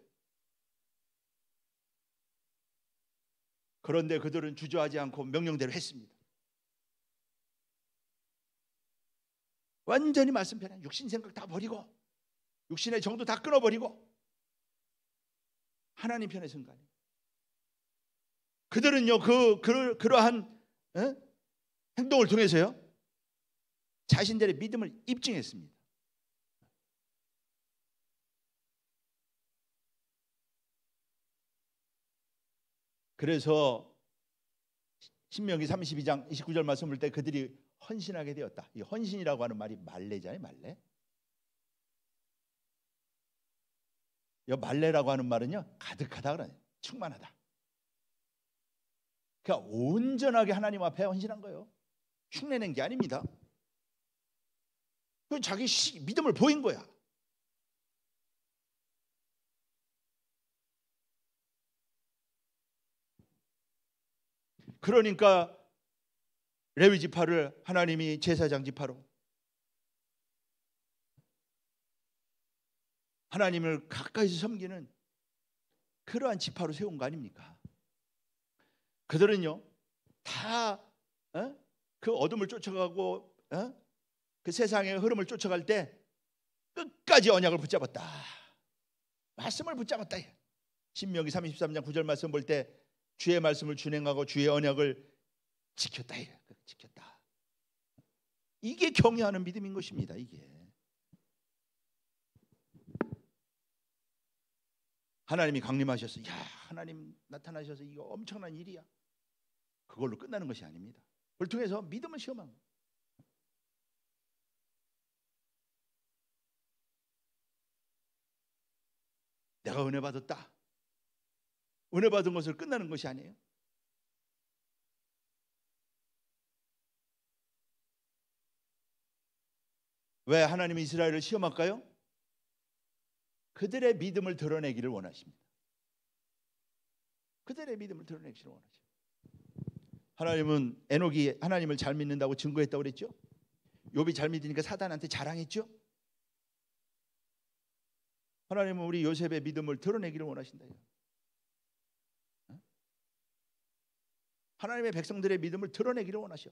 그런데 그들은 주저하지 않고 명령대로 했습니다. 완전히 말씀 편한 육신 생각 다 버리고 육신의 정도 다 끊어버리고 하나님 편에 선 거 아니에요. 그들은요 그러한 행동을 통해서요 자신들의 믿음을 입증했습니다. 그래서 신명기 32장 29절 말씀 볼 때 그들이 헌신하게 되었다. 이 헌신이라고 하는 말이 말레잖아요. 말레. 이 말레라고 하는 말은요 가득하다 그러네. 충만하다. 그러니까 온전하게 하나님 앞에 헌신한 거예요. 흉내낸 게 아닙니다. 그 자기 믿음을 보인 거야. 그러니까 레위 지파를 하나님이 제사장 지파로 하나님을 가까이서 섬기는 그러한 지파로 세운 거 아닙니까? 그들은요 다 그 어둠을 쫓아가고 그 세상의 흐름을 쫓아갈 때 끝까지 언약을 붙잡았다. 말씀을 붙잡았다. 신명기 33장 9절 말씀 볼 때 주의 말씀을 준행하고 주의 언약을 지켰다. 지켰다. 이게 경외하는 믿음인 것입니다. 이게 하나님이 강림하셔서 야 하나님 나타나셔서 이거 엄청난 일이야. 그걸로 끝나는 것이 아닙니다. 그걸 통해서 믿음을 시험한 거예요. 내가 은혜 받았다. 은혜 받은 것을 끝나는 것이 아니에요. 왜 하나님이 이스라엘을 시험할까요? 그들의 믿음을 드러내기를 원하십니다. 그들의 믿음을 드러내기를 원하십니다. 하나님은 에녹이 하나님을 잘 믿는다고 증거했다고 그랬죠. 욥이 잘 믿으니까 사단한테 자랑했죠. 하나님은 우리 요셉의 믿음을 드러내기를 원하신다. 하나님의 백성들의 믿음을 드러내기를 원하셔.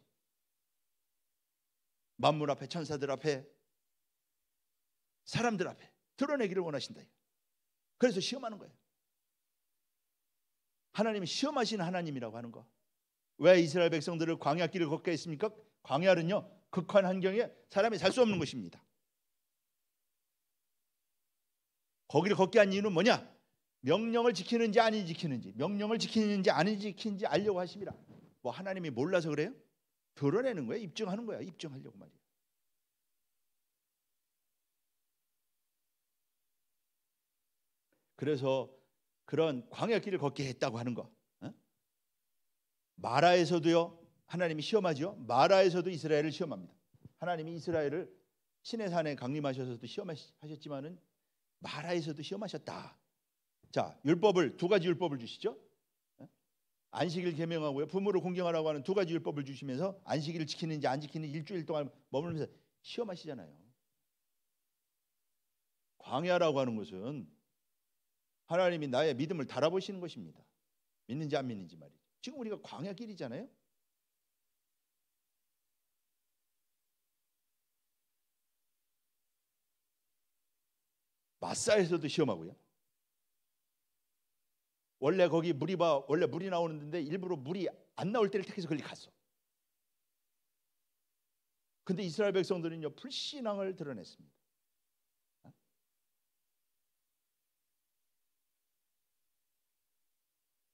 만물 앞에, 천사들 앞에, 사람들 앞에 드러내기를 원하신다. 그래서 시험하는 거예요. 하나님이 시험하시는 하나님이라고 하는 거. 왜 이스라엘 백성들을 광야길을 걷게 했습니까? 광야는요 극한 환경에 사람이 살 수 없는 것입니다. 거기를 걷게 한 이유는 뭐냐? 명령을 지키는지 아닌지 지키는지, 명령을 지키는지 아닌지 지키는지 알려고 하십니다. 뭐 하나님이 몰라서 그래요? 드러내는 거예요. 입증하는 거야. 입증하려고 말이에요. 그래서 그런 광야길을 걷게 했다고 하는 거. 마라에서도요 하나님이 시험하죠. 마라에서도 이스라엘을 시험합니다. 하나님이 이스라엘을 시내산에 강림하셔서도 시험하셨지만은 마라에서도 시험하셨다. 자, 율법을 두 가지 율법을 주시죠. 안식일 계명하고요 부모를 공경하라고 하는 두 가지 율법을 주시면서 안식일을 지키는지 안 지키는지 일주일 동안 머물면서 시험하시잖아요. 광야라고 하는 것은 하나님이 나의 믿음을 달아보시는 것입니다. 믿는지 안 믿는지 말이죠. 지금 우리가 광야길이잖아요. 마사에서도 시험하고요. 원래 거기 원래 물이 나오는 데인데 일부러 물이 안 나올 때를 택해서 거기 갔어. 근데 이스라엘 백성들은요 불신앙을 드러냈습니다.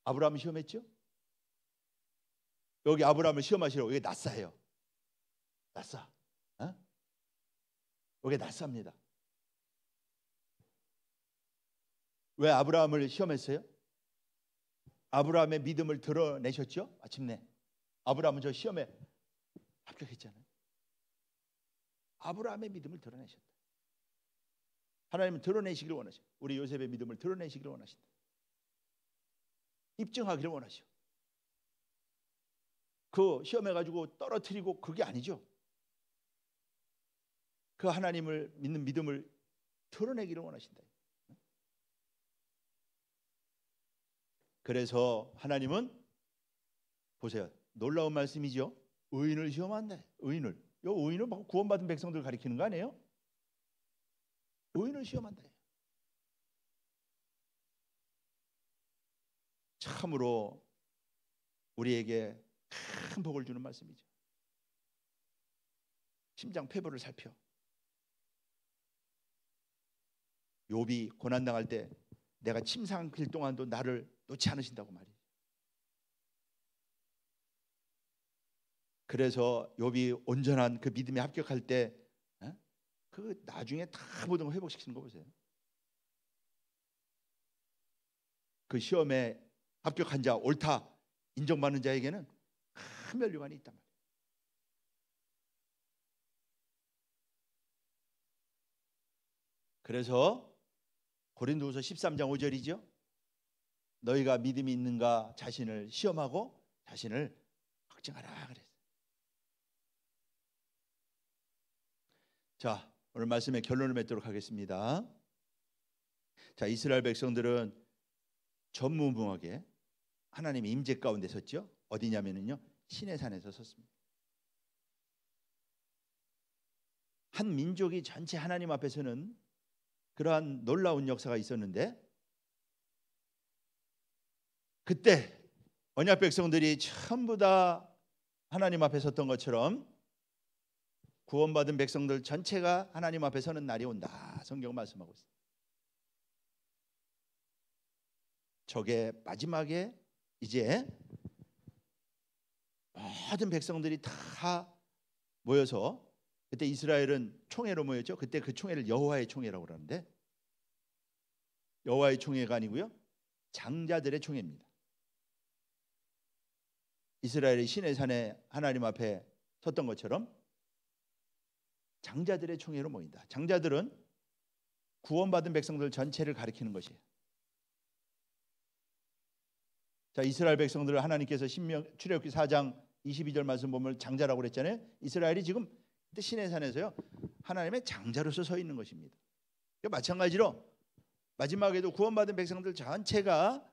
아브라함을 시험했죠. 여기 아브라함을 시험하시라고. 여기 낫사예요. 낫사. 여기 낫사입니다. 왜 아브라함을 시험했어요? 아브라함의 믿음을 드러내셨죠. 마침내 아브라함은 저 시험에 합격했잖아요. 아브라함의 믿음을 드러내셨다. 하나님은 드러내시기를 원하셔. 우리 요셉의 믿음을 드러내시기를 원하신다. 입증하기를 원하셔. 그 시험해가지고 떨어뜨리고 그게 아니죠. 그 하나님을 믿는 믿음을 드러내기를 원하신다. 그래서 하나님은 보세요. 놀라운 말씀이죠. 의인을 시험한다. 의인을. 요 의인은 막 구원받은 백성들 가리키는 거 아니에요? 의인을 시험한다. 참으로 우리에게 큰 복을 주는 말씀이죠. 심장 폐부를 살펴. 욥이 고난 당할 때 내가 침 삼킬 동안도 나를 놓지 않으신다고 말이에요. 그래서 욥이 온전한 그 믿음에 합격할 때 그 나중에 다 모든 걸 회복시키는 거 보세요. 그 시험에 합격한 자, 옳다 인정받는 자에게는 큰 면류관이 있단 말이에요. 그래서 고린도후서 13장 5절이죠. 너희가 믿음이 있는가 자신을 시험하고 자신을 확증하라 그랬어요. 자, 오늘 말씀의 결론을 맺도록 하겠습니다. 자, 이스라엘 백성들은 전무후무하게 하나님의 임재 가운데 섰죠. 어디냐면요, 시내산에서 섰습니다. 한 민족이 전체 하나님 앞에서는 그러한 놀라운 역사가 있었는데, 그때 언약 백성들이 전부 다 하나님 앞에 섰던 것처럼 구원받은 백성들 전체가 하나님 앞에 서는 날이 온다. 성경 말씀하고 있습니다. 저게 마지막에 이제 모든 백성들이 다 모여서, 그때 이스라엘은 총회로 모였죠. 그때 그 총회를 여호와의 총회라고 그러는데, 여호와의 총회가 아니고요, 장자들의 총회입니다. 이스라엘이 시내산에 하나님 앞에 섰던 것처럼 장자들의 총회로 모인다. 장자들은 구원받은 백성들 전체를 가리키는 것이에요. 자, 이스라엘 백성들을 하나님께서 출애굽기 4장 22절 말씀 보면 장자라고 그랬잖아요. 이스라엘이 지금 그때 시내산에서요 하나님의 장자로서 서 있는 것입니다. 마찬가지로 마지막에도 구원받은 백성들 전체가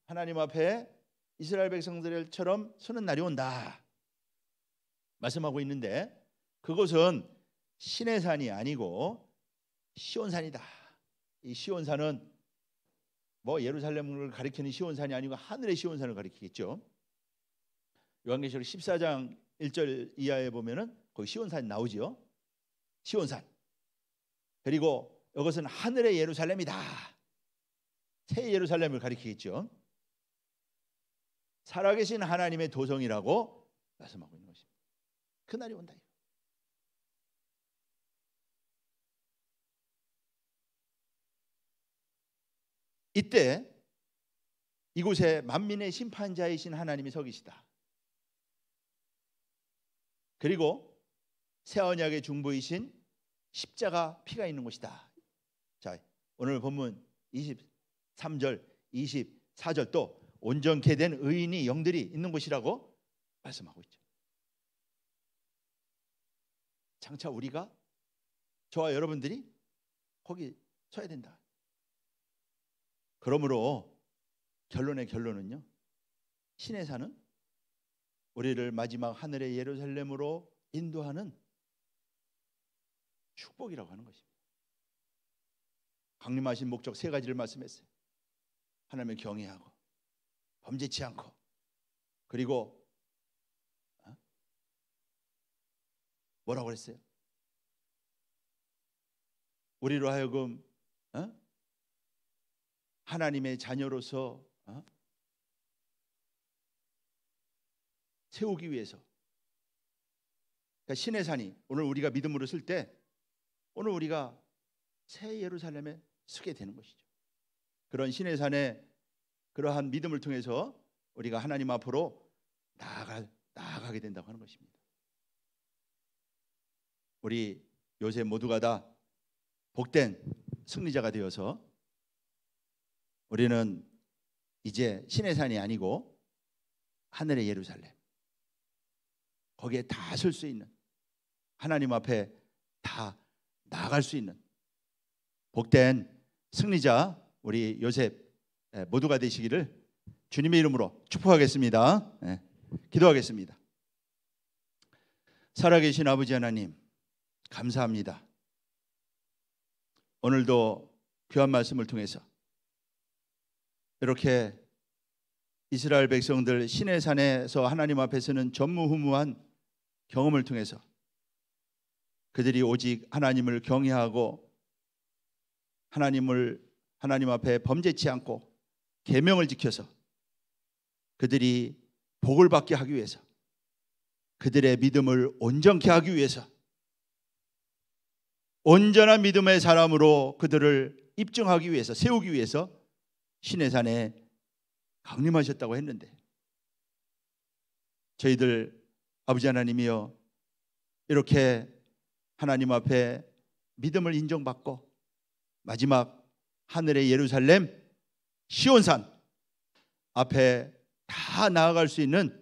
하나님 앞에 이스라엘 백성들처럼 서는 날이 온다 말씀하고 있는데, 그것은 시내산이 아니고 시온산이다. 이 시온산은 뭐 예루살렘을 가리키는 시온산이 아니고 하늘의 시온산을 가리키겠죠. 요한계시록 14장 1절 이하에 보면은 거기 시온산이 나오죠. 시온산. 그리고 이것은 하늘의 예루살렘이다. 새 예루살렘을 가리키겠죠. 살아계신 하나님의 도성이라고 말씀하고 있는 것입니다. 그날이 온다. 이때 이곳에 만민의 심판자이신 하나님이 서 계시다. 그리고 새 언약의 중보이신 십자가 피가 있는 곳이다. 자, 오늘 본문 23절, 24절 또 온전케 된 의인이 영들이 있는 곳이라고 말씀하고 있죠. 장차 우리가, 저와 여러분들이 거기 서야 된다. 그러므로 결론의 결론은요, 시내산은 우리를 마지막 하늘의 예루살렘으로 인도하는 축복이라고 하는 것입니다. 강림하신 목적 세 가지를 말씀했어요. 하나님을 경외하고 범죄치 않고, 그리고 뭐라고 그랬어요? 우리로 하여금 하나님의 자녀로서 세우기 위해서. 그러니까 시내산이 오늘 우리가 믿음으로 쓸 때 오늘 우리가 새 예루살렘에 서게 되는 것이죠. 그런 시내산의 그러한 믿음을 통해서 우리가 하나님 앞으로 나아가게 된다고 하는 것입니다. 우리 요셉 모두가 다 복된 승리자가 되어서 우리는 이제 신의 산이 아니고 하늘의 예루살렘, 거기에 다 설 수 있는, 하나님 앞에 다 나아갈 수 있는 복된 승리자 우리 요셉 모두가 되시기를 주님의 이름으로 축복하겠습니다. 기도하겠습니다. 살아계신 아버지 하나님, 감사합니다. 오늘도 귀한 말씀을 통해서 이렇게 이스라엘 백성들 시내산에서 하나님 앞에서는 전무후무한 경험을 통해서 그들이 오직 하나님을 경외하고 하나님 앞에 범죄치 않고 계명을 지켜서 그들이 복을 받게 하기 위해서, 그들의 믿음을 온전케 하기 위해서, 온전한 믿음의 사람으로 그들을 입증하기 위해서, 세우기 위해서 시내산에 강림하셨다고 했는데, 저희들 아버지 하나님이여, 이렇게 하나님 앞에 믿음을 인정받고 마지막 하늘의 예루살렘 시온산 앞에 다 나아갈 수 있는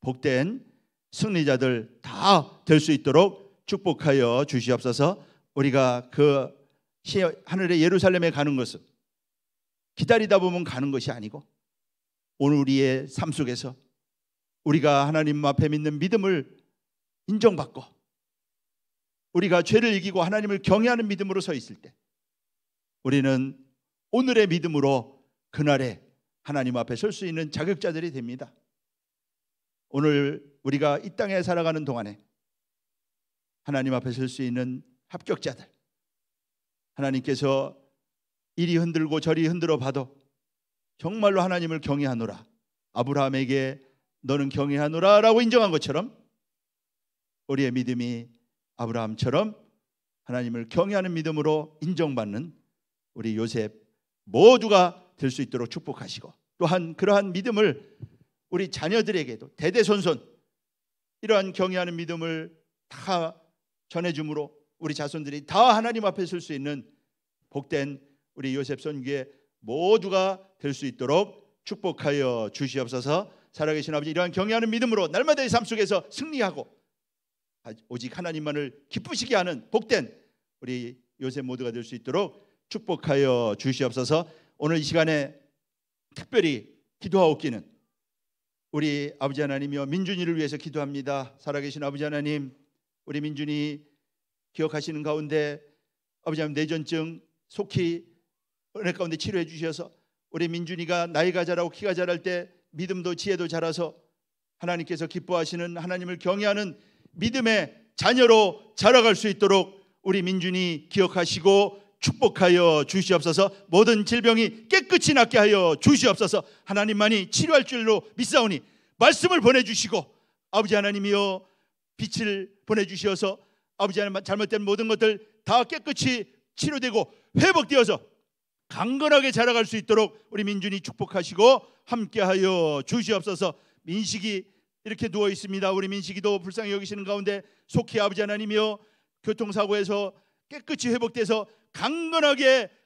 복된 승리자들 다 될 수 있도록 축복하여 주시옵소서. 우리가 그 하늘의 예루살렘에 가는 것은 기다리다 보면 가는 것이 아니고, 오늘 우리의 삶 속에서 우리가 하나님 앞에 믿는 믿음을 인정받고 우리가 죄를 이기고 하나님을 경외하는 믿음으로 서 있을 때, 우리는 오늘의 믿음으로 그날에 하나님 앞에 설 수 있는 자격자들이 됩니다. 오늘 우리가 이 땅에 살아가는 동안에 하나님 앞에 설 수 있는 합격자들, 하나님께서 이리 흔들고 저리 흔들어 봐도 정말로 하나님을 경외하노라, 아브라함에게 너는 경외하노라 라고 인정한 것처럼, 우리의 믿음이 아브라함처럼 하나님을 경외하는 믿음으로 인정받는 우리 요셉 모두가 될 수 있도록 축복하시고, 또한 그러한 믿음을 우리 자녀들에게도 대대손손 이러한 경외하는 믿음을 다 전해줌으로 우리 자손들이 다 하나님 앞에 설 수 있는 복된 우리 요셉 선교의 모두가 될 수 있도록 축복하여 주시옵소서. 살아계신 아버지, 이러한 경외하는 믿음으로 날마다의 삶 속에서 승리하고 오직 하나님만을 기쁘시게 하는 복된 우리 요셉 모두가 될 수 있도록 축복하여 주시옵소서. 오늘 이 시간에 특별히 기도하옵기는 우리 아버지 하나님이여, 민준이를 위해서 기도합니다. 살아계신 아버지 하나님, 우리 민준이 기억하시는 가운데 아버지 하나님 뇌전증 속히 은혜 가운데 치료해 주셔서 우리 민준이가 나이가 자라고 키가 자랄 때 믿음도 지혜도 자라서 하나님께서 기뻐하시는 하나님을 경외하는 믿음의 자녀로 자라갈 수 있도록 우리 민준이 기억하시고 축복하여 주시옵소서. 모든 질병이 깨끗이 낫게 하여 주시옵소서. 하나님만이 치료할 줄로 믿사오니 말씀을 보내주시고 아버지 하나님이여, 빛을 보내주시어서 아버지 하나님 잘못된 모든 것들 다 깨끗이 치료되고 회복되어서 강건하게 자라갈 수 있도록 우리 민준이 축복하시고 함께하여 주시옵소서. 민식이 이렇게 누워 있습니다. 우리 민식이도 불쌍히 여기시는 가운데 속히 아버지 하나님이여, 교통사고에서 깨끗이 회복돼서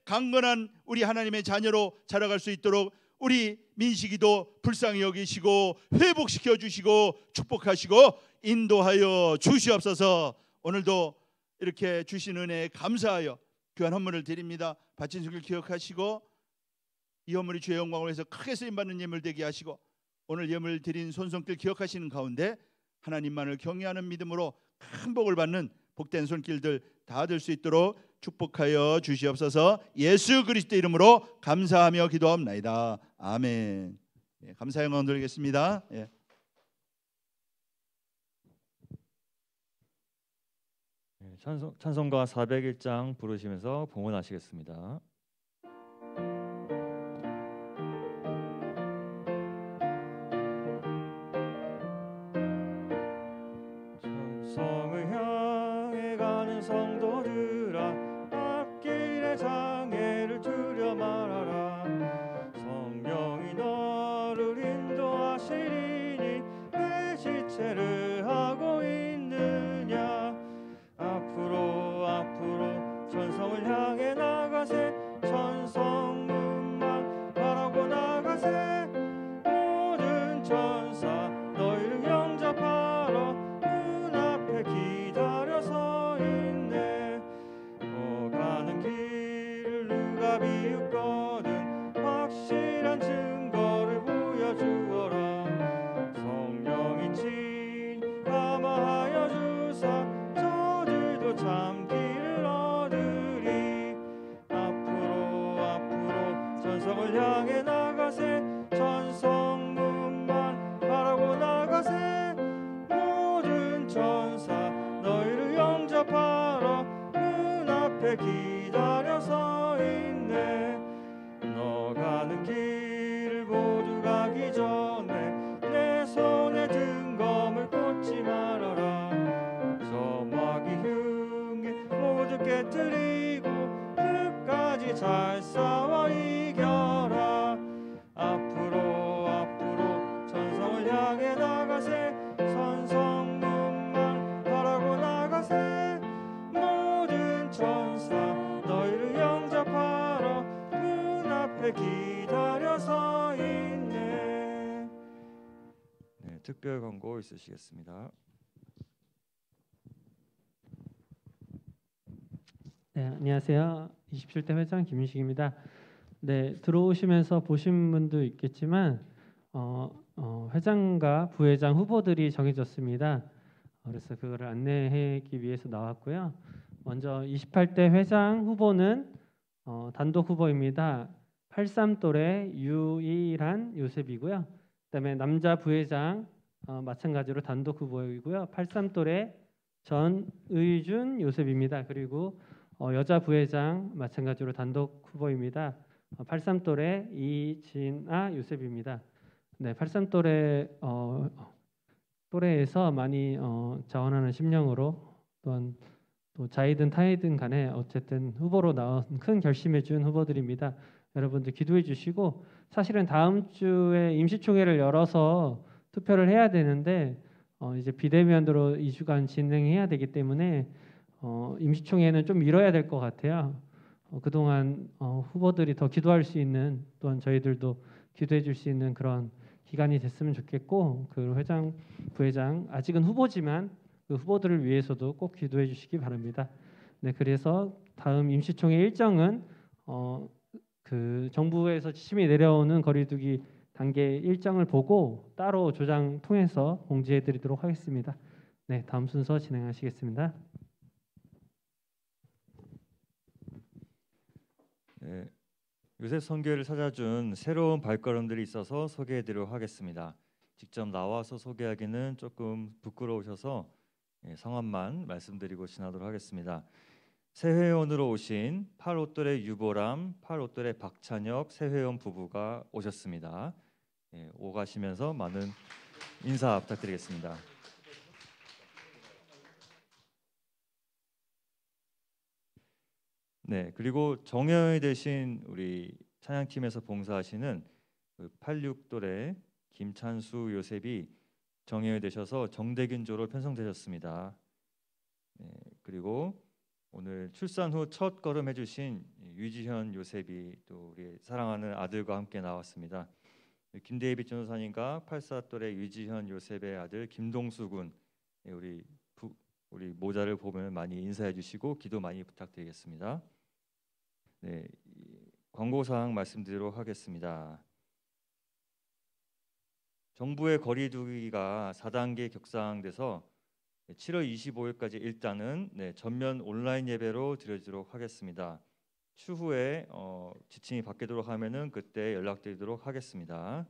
강건한 우리 하나님의 자녀로 자라갈 수 있도록 우리 민식이도 불쌍히 여기시고 회복시켜 주시고 축복하시고 인도하여 주시옵소서. 오늘도 이렇게 주신 은혜에 감사하여 귀한 헌물을 드립니다. 바친 손길 기억하시고 이 헌물이 주의 영광을 위해서 크게 쓰임받는 예물 되게 하시고, 오늘 예물 드린 손손길 기억하시는 가운데 하나님만을 경외하는 믿음으로 큰 복을 받는 복된 손길들 다 될 수 있도록 축복하여 주시옵소서. 예수 그리스도 이름으로 감사하며 기도합나이다. 아멘. 감사 영광 드리겠습니다. 찬송가 401장 부르시면서 봉헌하시겠습니다. 천성을 향해 가는 성도들아, 앞길에 장애를 두려 말아라. 성령이 너를 인도하시리니 왜 지체를 하고 있느냐. 확실한 증거를 보여주어라. 성령이 진감하여 주사 저들도 참기를 얻으리. 앞으로 전성을 향해 나가세. 전성문만 바라고 나가세. 모든 천사 너희를 영접하러 눈앞에 기다려 서 있네. 너 가는 길을 모두 가기 전에 내 손에 등검을 꽂지 말아라. 저 마귀 흉기 모두 깨뜨리고 끝까지 잘 싸워 이겨라. 앞으로 전성을 향해 나가세. 선성문만 바라고 나가세. 모든 천사 너희를 영접하러 눈앞에 기다려 서 있네. 네, 특별 광고 있으시겠습니다. 네, 안녕하세요. 27대 회장 김윤식입니다. 네, 들어오시면서 보신 분도 있겠지만 회장과 부회장 후보들이 정해졌습니다. 그래서 그거를 안내하기 위해서 나왔고요. 먼저 28대 회장 후보는 단독 후보입니다. 83또래 유일한 요셉이고요. 그다음에 남자 부회장 마찬가지로 단독 후보이고요. 83또래 전의준 요셉입니다. 그리고 여자 부회장 마찬가지로 단독 후보입니다. 83또래 이진아 요셉입니다. 네, 83또래 또래에서 많이 자원하는 심령으로 또한 또 자이든 타이든 간에 어쨌든 후보로 나온 큰 결심해준 후보들입니다. 여러분들 기도해 주시고, 사실은 다음 주에 임시총회를 열어서 투표를 해야 되는데 이제 비대면으로 2주간 진행해야 되기 때문에 임시총회는 좀 미뤄야 될 것 같아요. 그동안 후보들이 더 기도할 수 있는, 또한 저희들도 기도해 줄 수 있는 그런 기간이 됐으면 좋겠고, 그 회장, 부회장 아직은 후보지만 그 후보들을 위해서도 꼭 기도해 주시기 바랍니다. 네, 그래서 다음 임시총회 일정은 그 정부에서 지침이 내려오는 거리두기 단계 일정을 보고 따로 조장 통해서 공지해 드리도록 하겠습니다. 네, 다음 순서 진행하시겠습니다. 네, 요셉 선교회를 찾아준 새로운 발걸음들이 있어서 소개해드리도록 하겠습니다. 직접 나와서 소개하기는 조금 부끄러우셔서 성함만 말씀드리고 지나도록 하겠습니다. 새 회원으로 오신 85또래 유보람, 85또래 박찬혁 새 회원 부부가 오셨습니다. 오가시면서 많은 인사 부탁드리겠습니다. 네, 그리고 정회원이 되신 우리 찬양팀에서 봉사하시는 86또래 김찬수 요셉이 정회원이 되셔서 정대균조로 편성되셨습니다. 네, 그리고 오늘 출산 후 첫 걸음 해주신 유지현 요셉이 또 우리 사랑하는 아들과 함께 나왔습니다. 김대희빛 전도사님과 84또래 유지현 요셉의 아들 김동수 군, 우리 모자를 보면 많이 인사해 주시고 기도 많이 부탁드리겠습니다. 네, 광고사항 말씀드리도록 하겠습니다. 정부의 거리두기가 4단계 격상돼서 7월 25일까지 일단은 전면 온라인 예배로 드려지도록 하겠습니다. 추후에 지침이 바뀌도록 하면은 그때 연락드리도록 하겠습니다.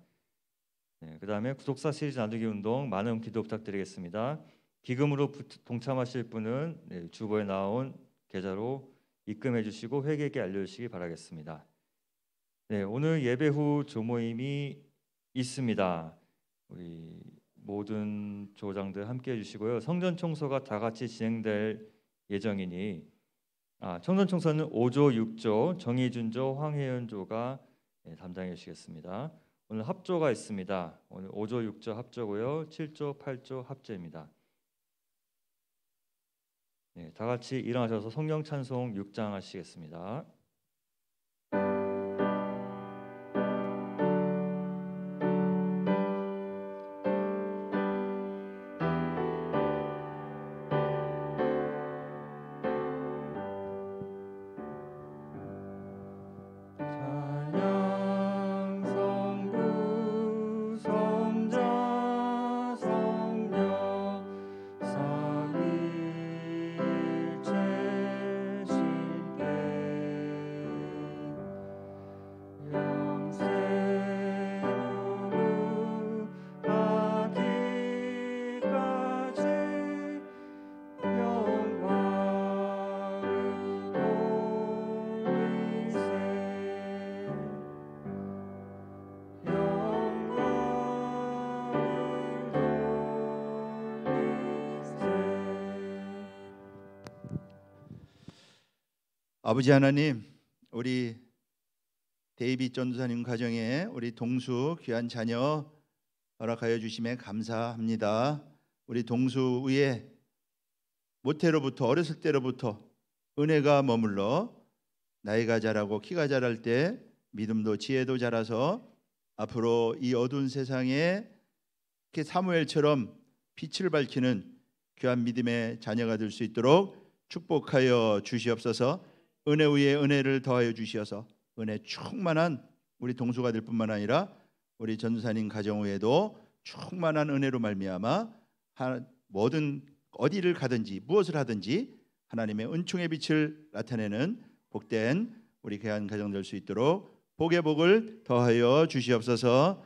네, 그다음에 구독사 시리즈 나누기 운동 많은 기도 부탁드리겠습니다. 기금으로 동참하실 분은 주보에 나온 계좌로 입금해 주시고 회계에게 알려주시기 바라겠습니다. 네, 오늘 예배 후 조모임이 있습니다. 우리 모든 조장들 함께 해주시고요. 성전 청소가 다 같이 진행될 예정이니 성전 청소는 5조, 6조, 정의준조, 황혜연조가 담당해 주시겠습니다. 오늘 합조가 있습니다. 오늘 5조, 6조 합조고요. 7조, 8조 합조입니다. 네, 다 같이 일어나셔서 성령 찬송 6장 하시겠습니다. 찬양성 아버지 하나님, 우리 데이빗 전도사님 가정에 우리 동수 귀한 자녀 허락하여 주심에 감사합니다. 우리 동수 위에 모태로부터 어렸을 때로부터 은혜가 머물러 나이가 자라고 키가 자랄 때 믿음도 지혜도 자라서 앞으로 이 어두운 세상에 이렇게 사무엘처럼 빛을 밝히는 귀한 믿음의 자녀가 될 수 있도록 축복하여 주시옵소서. 은혜 위에 은혜를 더하여 주시어서 은혜 충만한 우리 동수가 될 뿐만 아니라 우리 전도사님 가정 외에도 충만한 은혜로 말미암아 뭐든 어디를 가든지 무엇을 하든지 하나님의 은총의 빛을 나타내는 복된 우리 귀한 가정 될 수 있도록 복의 복을 더하여 주시옵소서.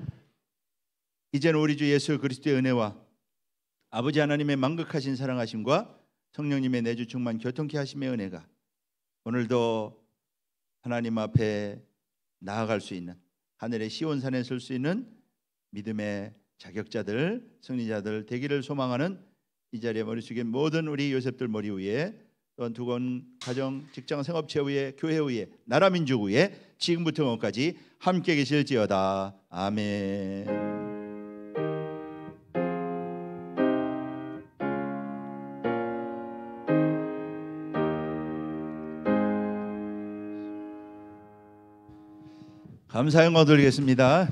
이제는 우리 주 예수 그리스도의 은혜와 아버지 하나님의 만극하신 사랑하심과 성령님의 내주 충만 교통케 하심의 은혜가 오늘도 하나님 앞에 나아갈 수 있는 하늘의 시온산에 설 수 있는 믿음의 자격자들, 승리자들 되기를 소망하는 이 자리에 머리 숙인 모든 우리 요셉들 머리 위에, 또한 두건 가정, 직장, 생업체 위에, 교회 위에, 나라 민족 위에 지금부터 영원까지 함께 계실지어다. 아멘. 감사 영광 돌리겠습니다.